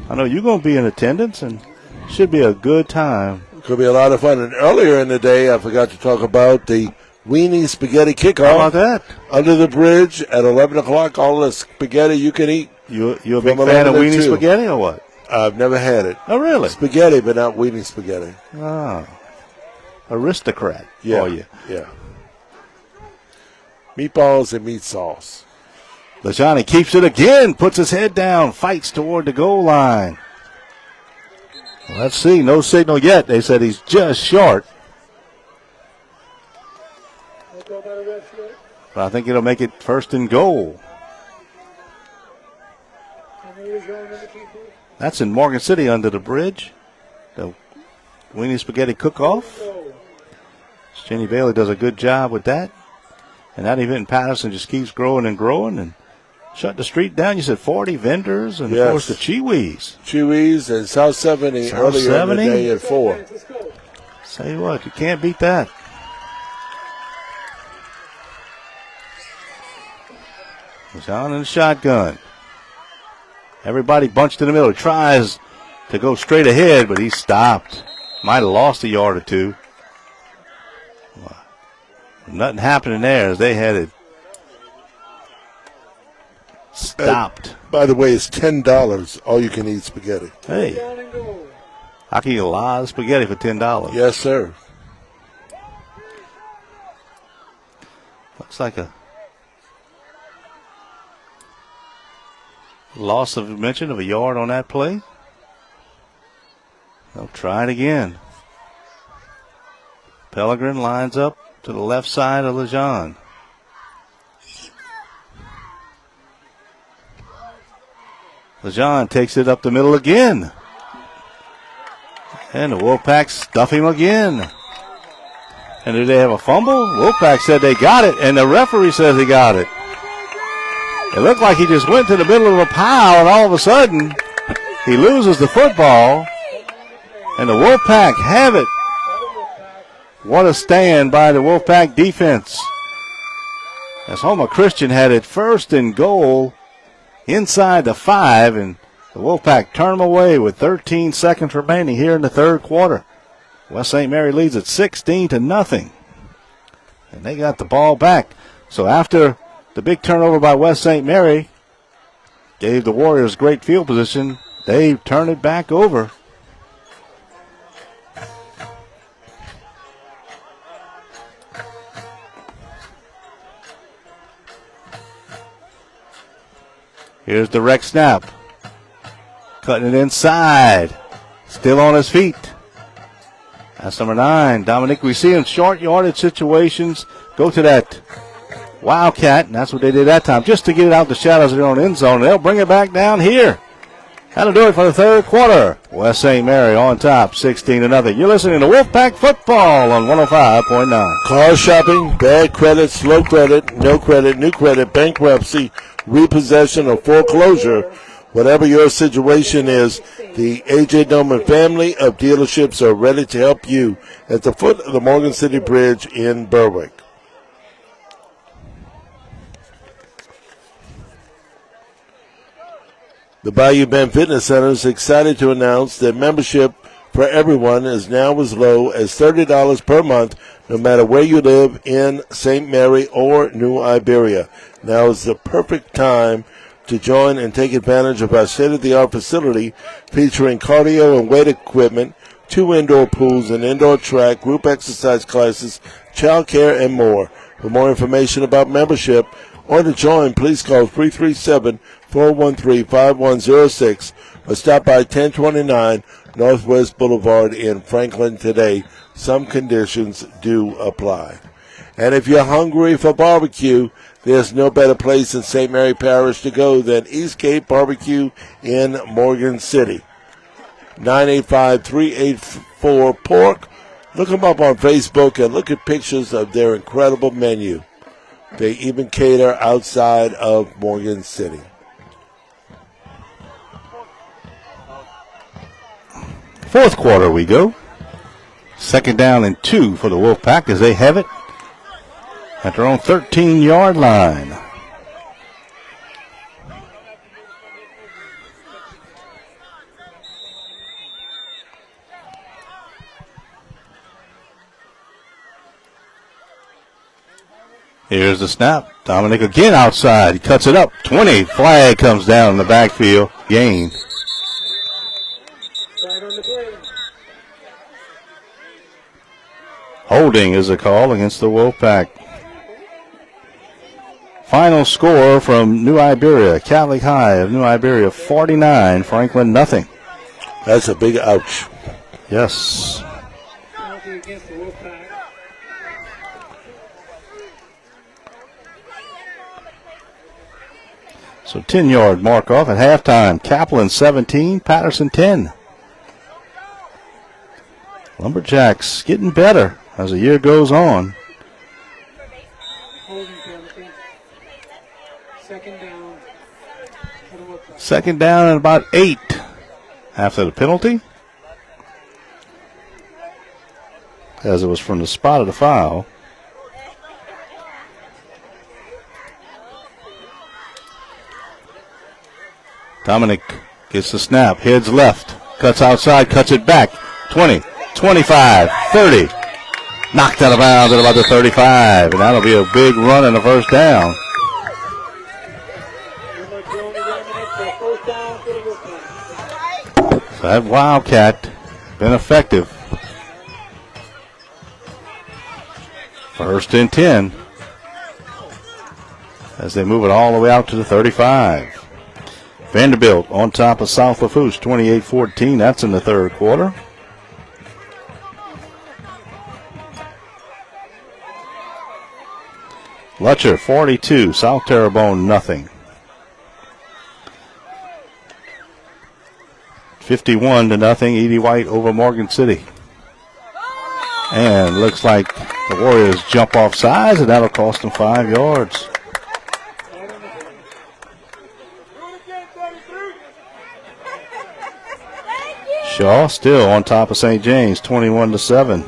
I know you're going to be in attendance, and should be a good time. Could be a lot of fun. And earlier in the day, I forgot to talk about the Weenie Spaghetti Kickoff. How about that? Under the bridge at 11 o'clock, all the spaghetti you can eat. You a big fan of Weenie Spaghetti or what? I've never had it. Oh, really? Spaghetti, but not Weenie Spaghetti. Oh. Aristocrat. Yeah. Oh, yeah. Yeah. Meatballs and meat sauce. LeJohn keeps it again, puts his head down, fights toward the goal line. Well, let's see. No signal yet. They said he's just short. But I think it'll make it 1st and goal. That's in Morgan City under the bridge. The Weenie Spaghetti Cook-Off. Jenny Bailey does a good job with that. And that event in Patterson just keeps growing and growing and shut the street down. You said 40 vendors and, of course, the Chiwis. Chiwis and South 70 earlier 70? in the day at 4. Say what, you can't beat that. John in the shotgun. Everybody bunched in the middle. Tries to go straight ahead, but he stopped. Might have lost a yard or two. Nothing happening there as they had it stopped. By the way, it's $10 all you can eat spaghetti. Hey, I can eat a lot of spaghetti for $10. Yes, sir. Looks like a loss of mention of a yard on that play. They'll try it again. Pellegrin lines up to the left side of Lejean. Lejean takes it up the middle again. And the Wolfpack stuff him again. And do they have a fumble? Wolfpack said they got it, and the referee says he got it. It looked like he just went to the middle of a pile, and all of a sudden, he loses the football, and the Wolfpack have it. What a stand by the Wolfpack defense. As Houma Christian had it first and goal inside the 5, and the Wolfpack turn them away with 13 seconds remaining here in the third quarter. West St. Mary leads at 16-0. And they got the ball back. So after the big turnover by West St. Mary gave the Warriors great field position, they turn it back over. Here's the direct snap. Cutting it inside. Still on his feet. That's number 9, Dominic. We see in short yardage situations go to that Wildcat, and that's what they did that time, just to get it out the shadows of their own end zone. They'll bring it back down here. That'll do it for the third quarter. West St. Mary on top, 16-0. You're listening to Wolfpack Football on 105.9. Car shopping, bad credit, slow credit, no credit, new credit, bankruptcy, repossession, or foreclosure. Whatever your situation is, the A.J. Doman family of dealerships are ready to help you at the foot of the Morgan City Bridge in Berwick. The Bayou Bend Fitness Center is excited to announce that membership for everyone is now as low as $30 per month, no matter where you live in St. Mary or New Iberia. Now is the perfect time to join and take advantage of our state-of-the-art facility featuring cardio and weight equipment, 2 indoor pools, an indoor track, group exercise classes, child care, and more. For more information about membership or to join, please call 337-413-5106 or stop by 1029 Northwest Boulevard in Franklin today. Some conditions do apply. And if you're hungry for barbecue, there's no better place in St. Mary Parish to go than East Cape Barbecue in Morgan City. 985-384-PORK. Look them up on Facebook and look at pictures of their incredible menu. They even cater outside of Morgan City. Fourth quarter we go. Second down and 2 for the Wolfpack as they have it at their own 13-yard line. Here's the snap. Dominic again outside. He cuts it up. 20. Flag comes down in the backfield. Gain. Holding is a call against the Wolfpack. Final score from New Iberia. Catholic High of New Iberia 49. Franklin nothing. That's a big ouch. Yes. So 10-yard mark off at halftime. Kaplan 17, Patterson 10. Lumberjacks getting better as the year goes on. Second down for the Wolfpack. Second down and about 8 after the penalty, as it was from the spot of the foul. Dominic gets the snap, heads left, cuts outside, cuts it back. 20, 25, 30. Knocked out of bounds at about the 35, and that'll be a big run and a first down. So that Wildcat been effective. First and 10 as they move it all the way out to the 35. Vanderbilt on top of South Lafourche, 28-14. That's in the third quarter. Lutcher, 42. South Terrebonne, nothing. 51-0. Edie White over Morgan City. And looks like the Warriors jump off sides, and that'll cost them 5 yards. Shaw still on top of St. James, 21-7.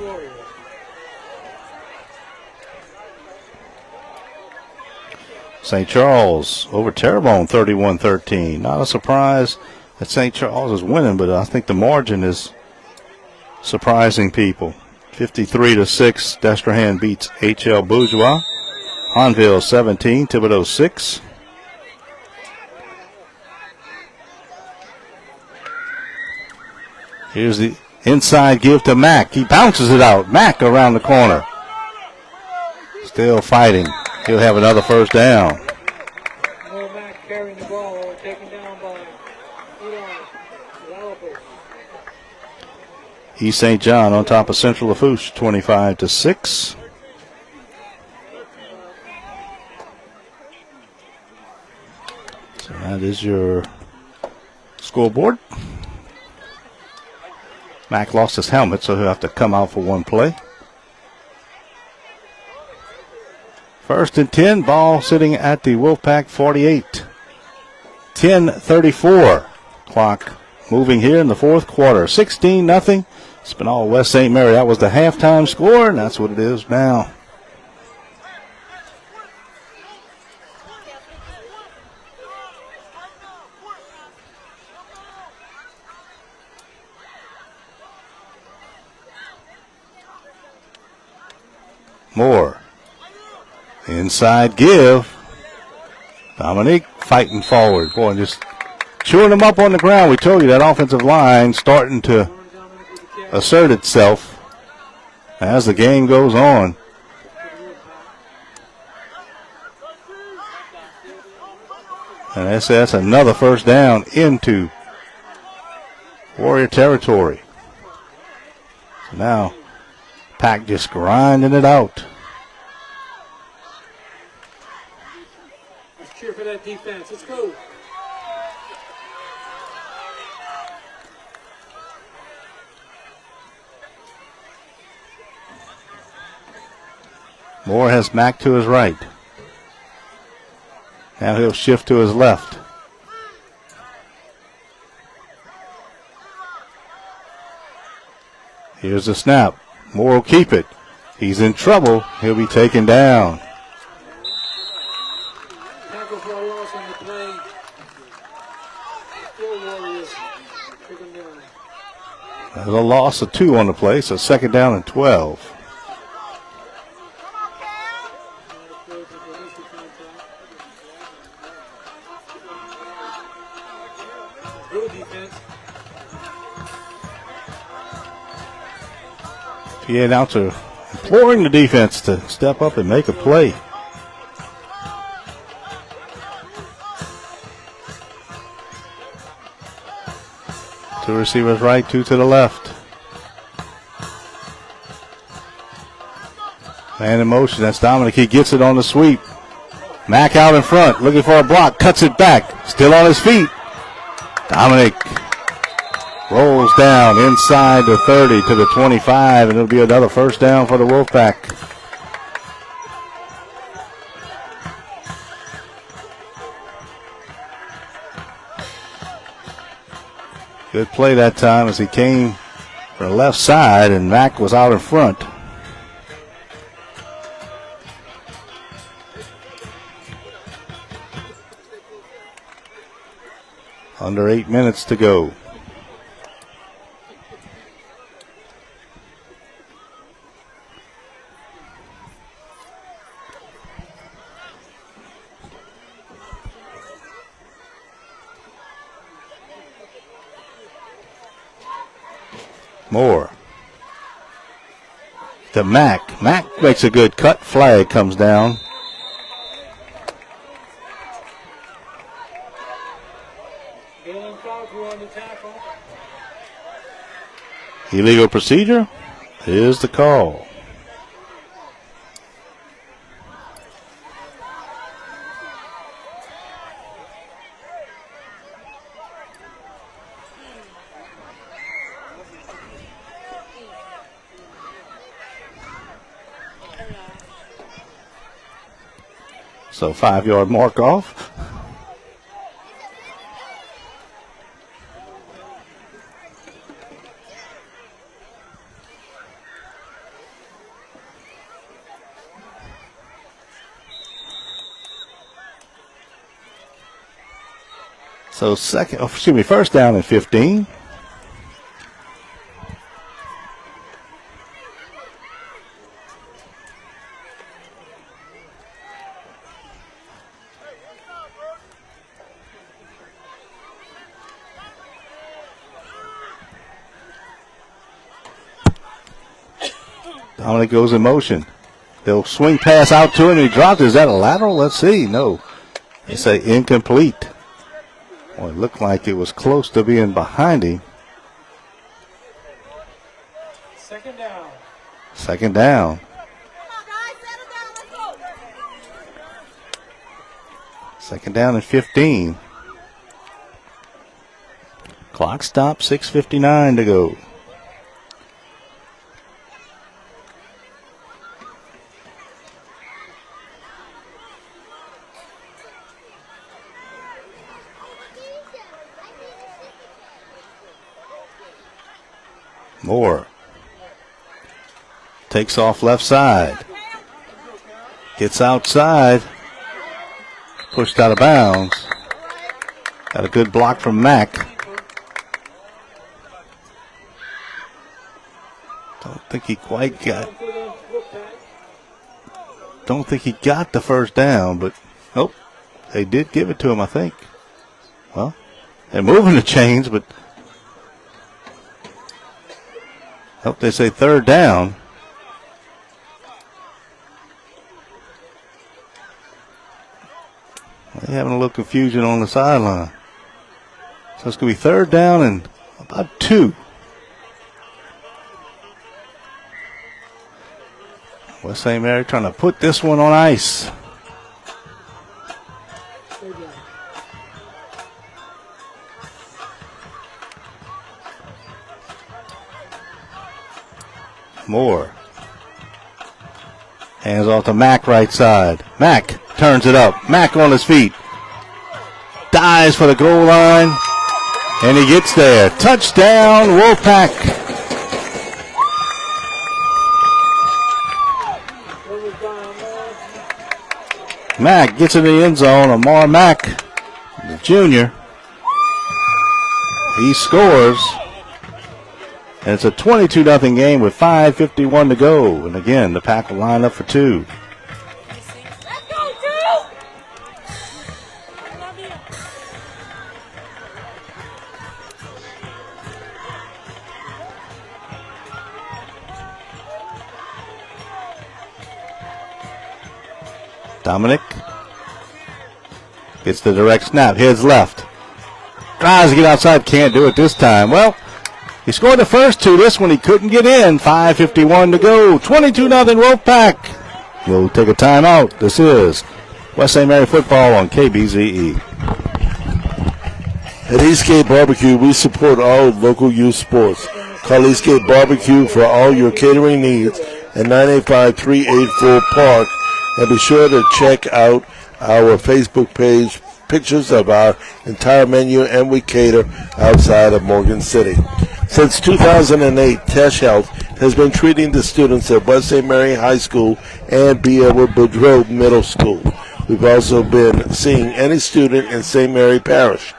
St. Charles over Terrebonne, 31-13. Not a surprise that St. Charles is winning, but I think the margin is surprising people. 53-6, Destrehan beats H.L. Bourgeois. Hanville 17, Thibodaux 6. Here's the inside give to Mack. He bounces it out. Mack around the corner. Still fighting. He'll have another first down. No Mack carrying the ball, taken down by East St. John on top of Central Lafourche, 25-6. So that is your scoreboard. Mack lost his helmet, so he'll have to come out for one play. First and 10, ball sitting at the Wolfpack 48. 10:34. Clock moving here in the fourth quarter. 16-0. It's been all West St. Mary. That was the halftime score, and that's what it is now. Moore. Inside give. Dominique fighting forward. Boy, just chewing them up on the ground. We told you that offensive line starting to assert itself as the game goes on. And that's another first down into Warrior territory. So now Pack just grinding it out. Let's cheer for that defense. Let's go. Moore has Mack to his right. Now he'll shift to his left. Here's the snap. Moore will keep it. He's in trouble. He'll be taken down. Tackle for a loss on the play. Still Warriors. Take him down. There's a loss of 2 on the play, so second down and 12. Good defense. PA announcer imploring the defense to step up and make a play. Two receivers right, 2 to the left. Man in motion, that's Dominic. He gets it on the sweep. Mack out in front, looking for a block, cuts it back, still on his feet. Dominic rolls down inside the 30 to the 25, and it'll be another first down for the Wolfpack. Good play that time as he came for the left side, and Mack was out in front. Under 8 minutes to go. Moore to Mack. Mack makes a good cut. Flag comes down. Illegal procedure. Here's the call. So 5-yard mark off. So first down and 15. Dominic goes in motion. They'll swing pass out to him. He dropped. Is that a lateral? Let's see. No. They say incomplete. Well, it looked like it was close to being behind him. Second down. Second down. Second down and 15. Clock stop, 6:59 to go. Moore takes off left side. Gets outside. Pushed out of bounds. Got a good block from Mack. Don't think he got the first down, but they did give it to him, I think. Well, they're moving the chains, but they say third down. They're having a little confusion on the sideline. So it's going to be third down and about 2. West St. Mary trying to put this one on ice. Moore. Hands off to Mack right side. Mack turns it up. Mack on his feet. Dives for the goal line. And he gets there. Touchdown, Wolfpack. Mack gets in the end zone. Amar Mack, the junior. He scores. And it's a 22-0 game with 5:51 to go. And again, the Pack will line up for 2. Let's go, 2! Dominic gets the direct snap. Heads left. Tries to get outside. Can't do it this time. Well, he scored the first 2. This one he couldn't get in. 5:51 to go. 22-0 Wolfpack. We'll take a timeout. This is West St. Mary football on KBZE. At Eastgate Barbecue, we support all local youth sports. Call Eastgate Barbecue for all your catering needs at 985-384 Park. And be sure to check out our Facebook page pictures of our entire menu, and we cater outside of Morgan City. Since 2008, Tesh Health has been treating the students at West St. Mary High School and B. Edward Boudreaux Middle School. We've also been seeing any student in St. Mary Parish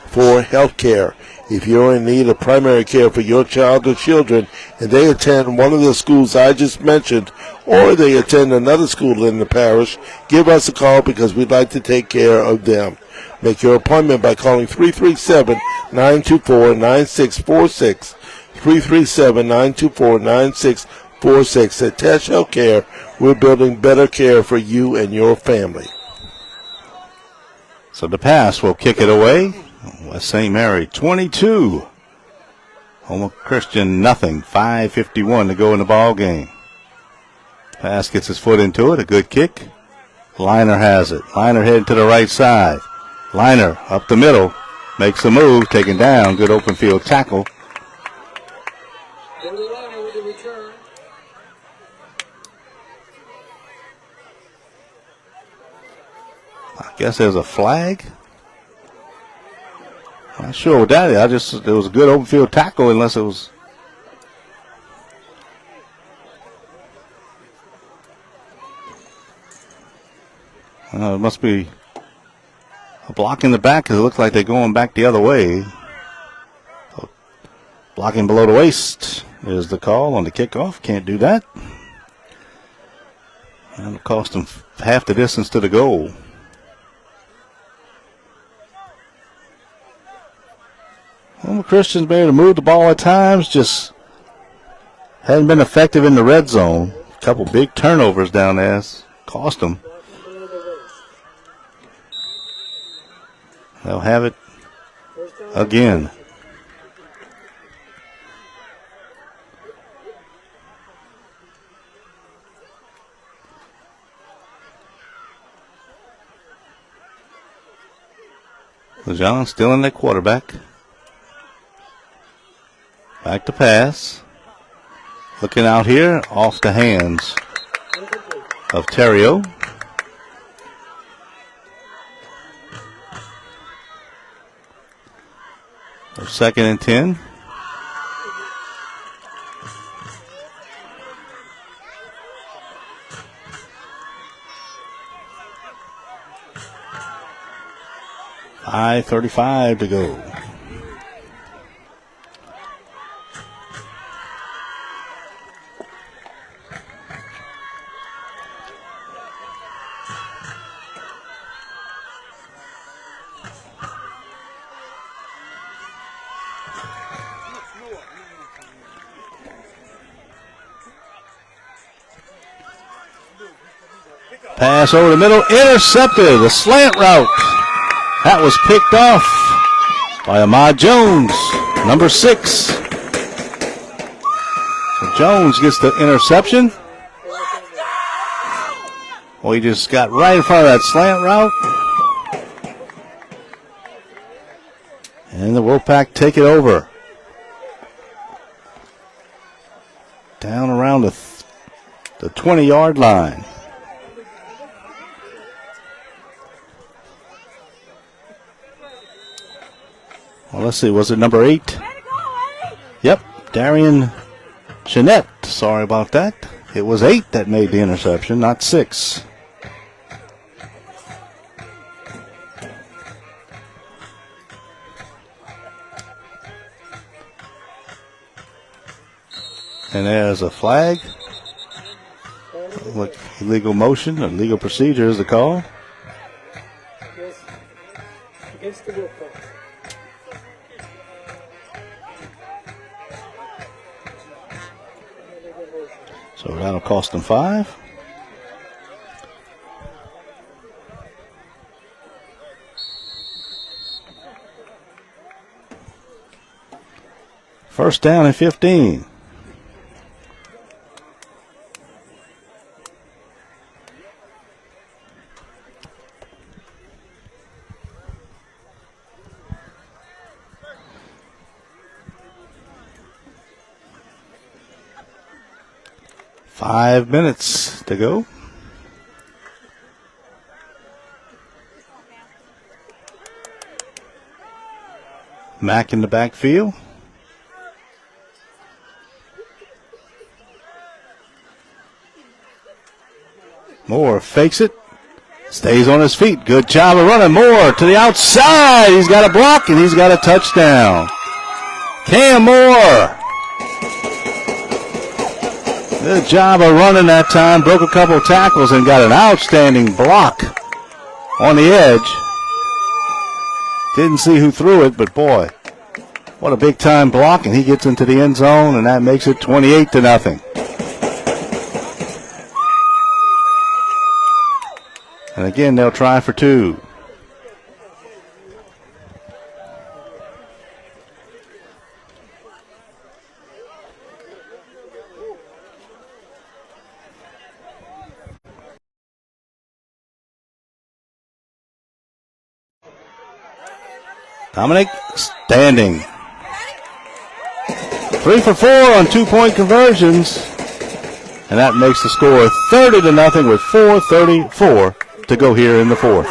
for health care. If you're in need of primary care for your child or children and they attend one of the schools I just mentioned, or they attend another school in the parish, give us a call because we'd like to take care of them. Make your appointment by calling 337-924-9646. 337-924-9646. At Tesh Health Care, we're building better care for you and your family. So the pass will kick it away. West St. Mary 22. Houma Christian nothing. 5:51 to go in the ball game. Pass gets his foot into it. A good kick. Liner has it. Liner heading to the right side. Liner up the middle. Makes a move. Taken down. Good open field tackle. Billy Liner with the return. I guess there's a flag. Not sure what that is. It was a good open field tackle unless it was. It must be a block in the back because it looks like they're going back the other way. So, blocking below the waist is the call on the kickoff. Can't do that. And it'll cost them half the distance to the goal. Houma Christian's been able to move the ball at times, just hadn't been effective in the red zone. A couple big turnovers down there. Cost them. They'll have it again. LeJean still in the quarterback. Back to pass. Looking out here, off the hands of Terrio. So 2nd and 10. .5:35 to go. Pass over the middle, intercepted, a slant route. That was picked off by Ahmad Jones, number 6. So Jones gets the interception. Well, he just got right in front of that slant route. And the Wolfpack take it over. Down around the 20-yard line. Well, let's see, was it number 8? Yep, Darian Jeanette. Sorry about that. It was 8 that made the interception, not 6. And there's a flag. Look, illegal motion, illegal procedure is the call. Yes. Against the Wolfpack. So that'll cost them 5. First down and 15. Five minutes to go. Mack in the backfield. Moore fakes it. Stays on his feet. Good job of running. Moore to the outside. He's got a block and he's got a touchdown. Cam Moore. Good job of running that time. Broke a couple tackles and got an outstanding block on the edge. Didn't see who threw it, but boy, what a big time block. And he gets into the end zone, and that makes it 28-0. And again, they'll try for two. Dominic standing. 3 for 4 on 2-point conversions. And that makes the score 30-0 with 4:34 to go here in the fourth.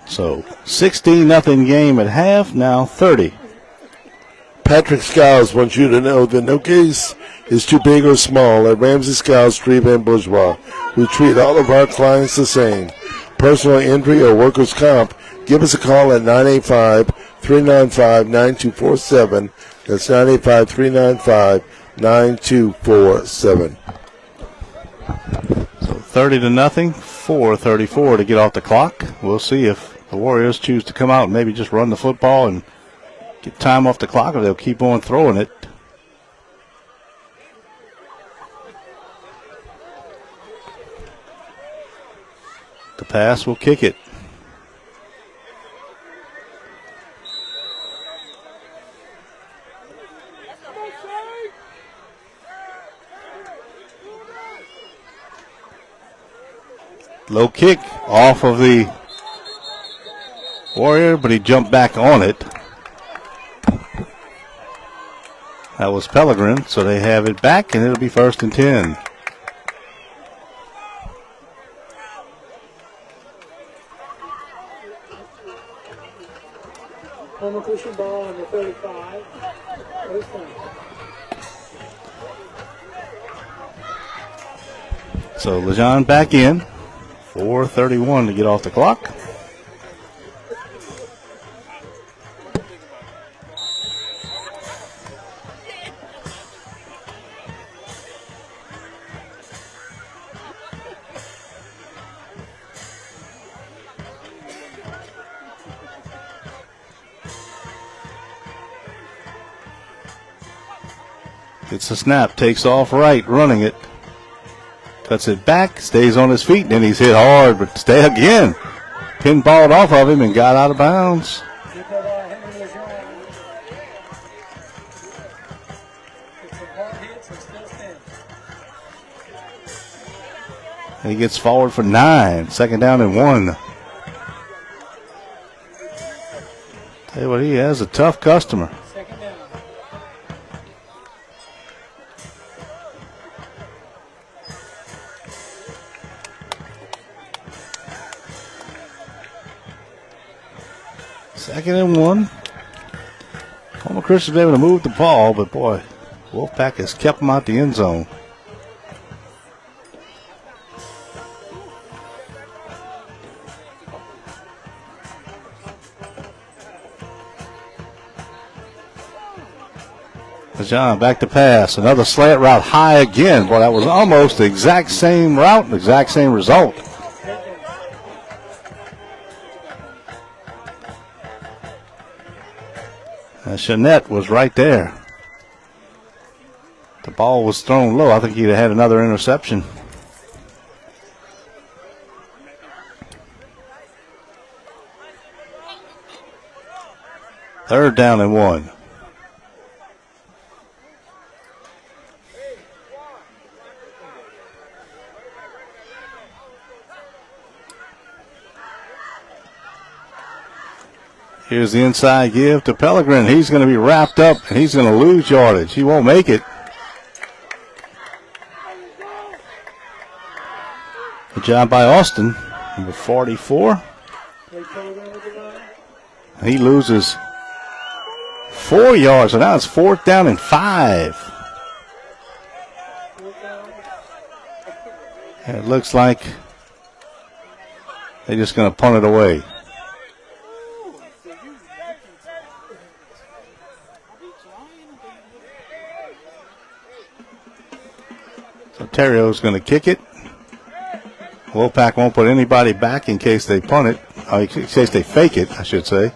So 16-0 game at half, now 30. Patrick Skiles wants you to know that no case is too big or small at Ramsey Skiles Street and Bourgeois. We treat all of our clients the same. Personal injury or workers' comp, give us a call at 985-395-9247. That's 985-395-9247. So 30-0, 4:34 to get off the clock. We'll see if the Warriors choose to come out and maybe just run the football and get time off the clock, or they'll keep on throwing it. The pass will kick it. Low kick off of the Warrior, but he jumped back on it. That was Pellegrin, so they have it back, and it'll be 1st and 10. Houma Christian ball on the 35. First down. So Lejean back in. 4:31 to get off the clock. Gets a snap, takes off right, running it. Cuts it back, stays on his feet, then he's hit hard, but stay again. Pinballed off of him and got out of bounds. And he gets forward for 9, 2nd down and 1. Tell you what, he has a tough customer. Second and 1. Houma Christian's been able to move the ball, but boy, Wolfpack has kept him out the end zone. John back to pass. Another slant route high again. Boy, that was almost the exact same route, the exact same result. Chanette was right there. The ball was thrown low. I think he'd have had another interception. Third down and 1. Here's the inside give to Pellegrin. He's going to be wrapped up, and he's going to lose yardage. He won't make it. Good job by Austin, number 44. He loses 4 yards, so now it's 4th down and 5. And it looks like they're just going to punt it away. So Terrio's going to kick it. Wolfpack won't put anybody back in case they punt it. In case they fake it, I should say.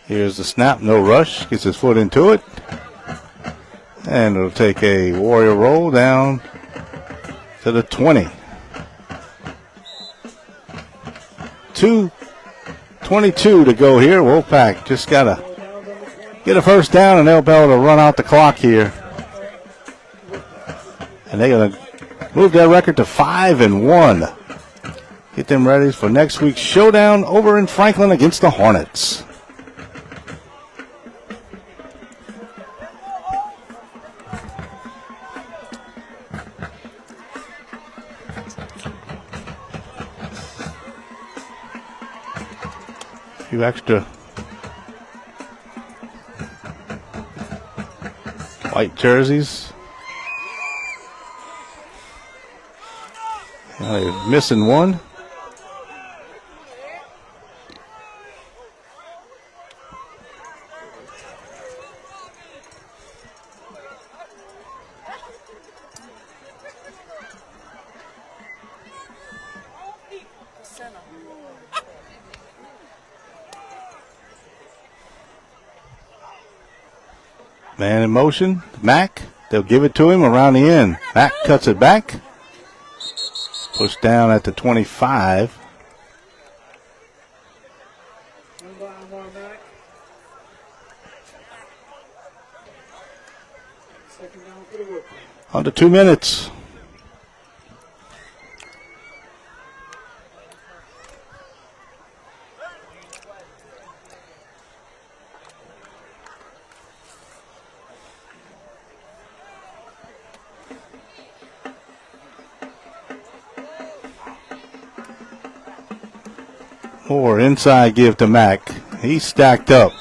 Here's the snap, no rush. Gets his foot into it. And it'll take a Warrior roll down to the 20. 2:22 to go here. Wolfpack just got to get a first down, and they'll be able to run out the clock here. And they're going to move their record to 5-1. Get them ready for next week's showdown over in Franklin against the Hornets. Few extra white jerseys. They're missing one. Man in motion, Mack. They'll give it to him around the end. Mack cuts it back. Pushed down at the 25. Under 2 minutes. Moore inside give to Mack. He's stacked up.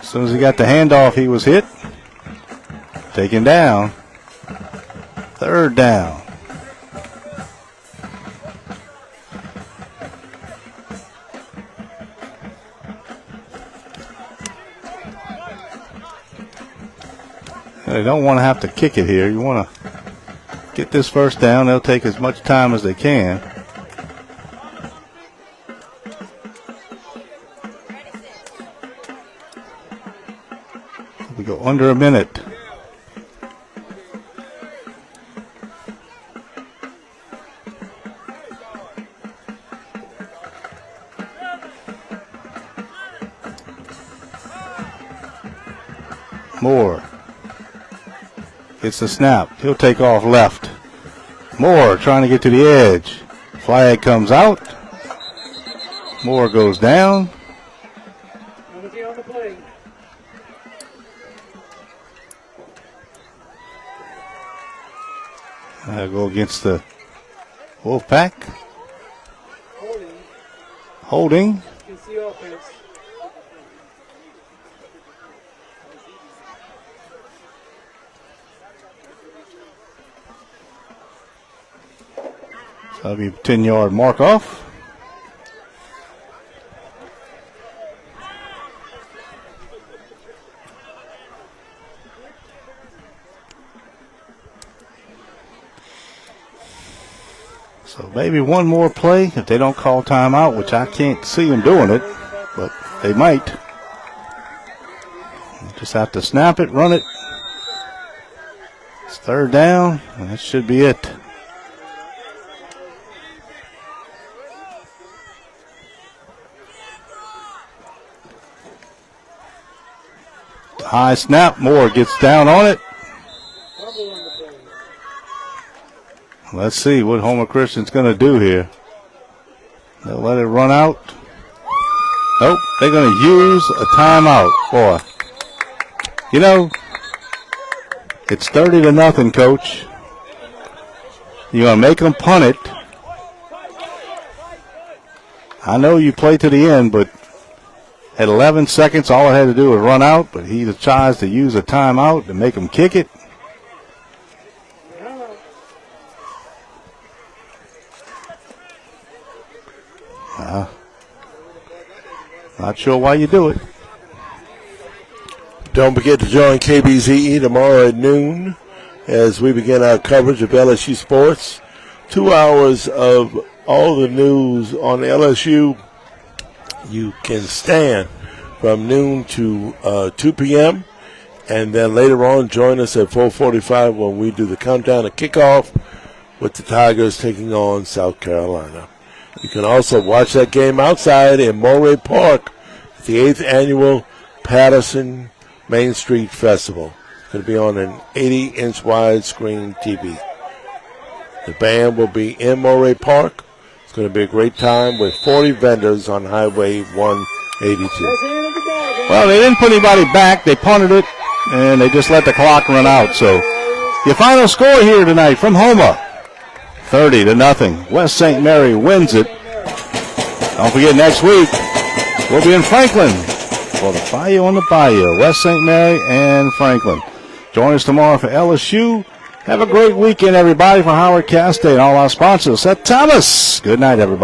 As soon as he got the handoff, he was hit. Taken down. 3rd down. They don't want to have to kick it here. You want to get this first down. They'll take as much time as they can. We go under a minute. Moore gets the snap. He'll take off left. Moore trying to get to the edge. Flag comes out. Moore goes down. Go against the Wolfpack. Holding. So that'll be a 10-yard mark off. So maybe one more play if they don't call timeout, which I can't see them doing it, but they might. Just have to snap it, run it. It's 3rd down, and that should be it. High snap, Moore gets down on it. Let's see what Houma Christian's going to do here. They'll let it run out. Nope, they're going to use a timeout. Boy, you know, it's 30-0, Coach. You're going to make them punt it. I know you play to the end, but at 11 seconds, all I had to do was run out, but he tries to use a timeout to make them kick it. Not sure why you do it. Don't forget to join KBZE tomorrow at noon as we begin our coverage of LSU sports. 2 hours of all the news on LSU. You can stand from noon to 2 p.m. And then later on, join us at 4:45 when we do the countdown of kickoff with the Tigers taking on South Carolina. You can also watch that game outside in Moray Park at the 8th Annual Patterson Main Street Festival. It's going to be on an 80-inch widescreen TV. The band will be in Moray Park. It's going to be a great time with 40 vendors on Highway 182. Well, they didn't put anybody back. They punted it, and they just let the clock run out. So your final score here tonight from Houma, 30-0. West St. Mary wins it. Don't forget, next week we'll be in Franklin for the Fire on the Bayou. West St. Mary and Franklin. Join us tomorrow for LSU. Have a great weekend, everybody. For Howard Castay and all our sponsors, Seth Thomas. Good night, everybody.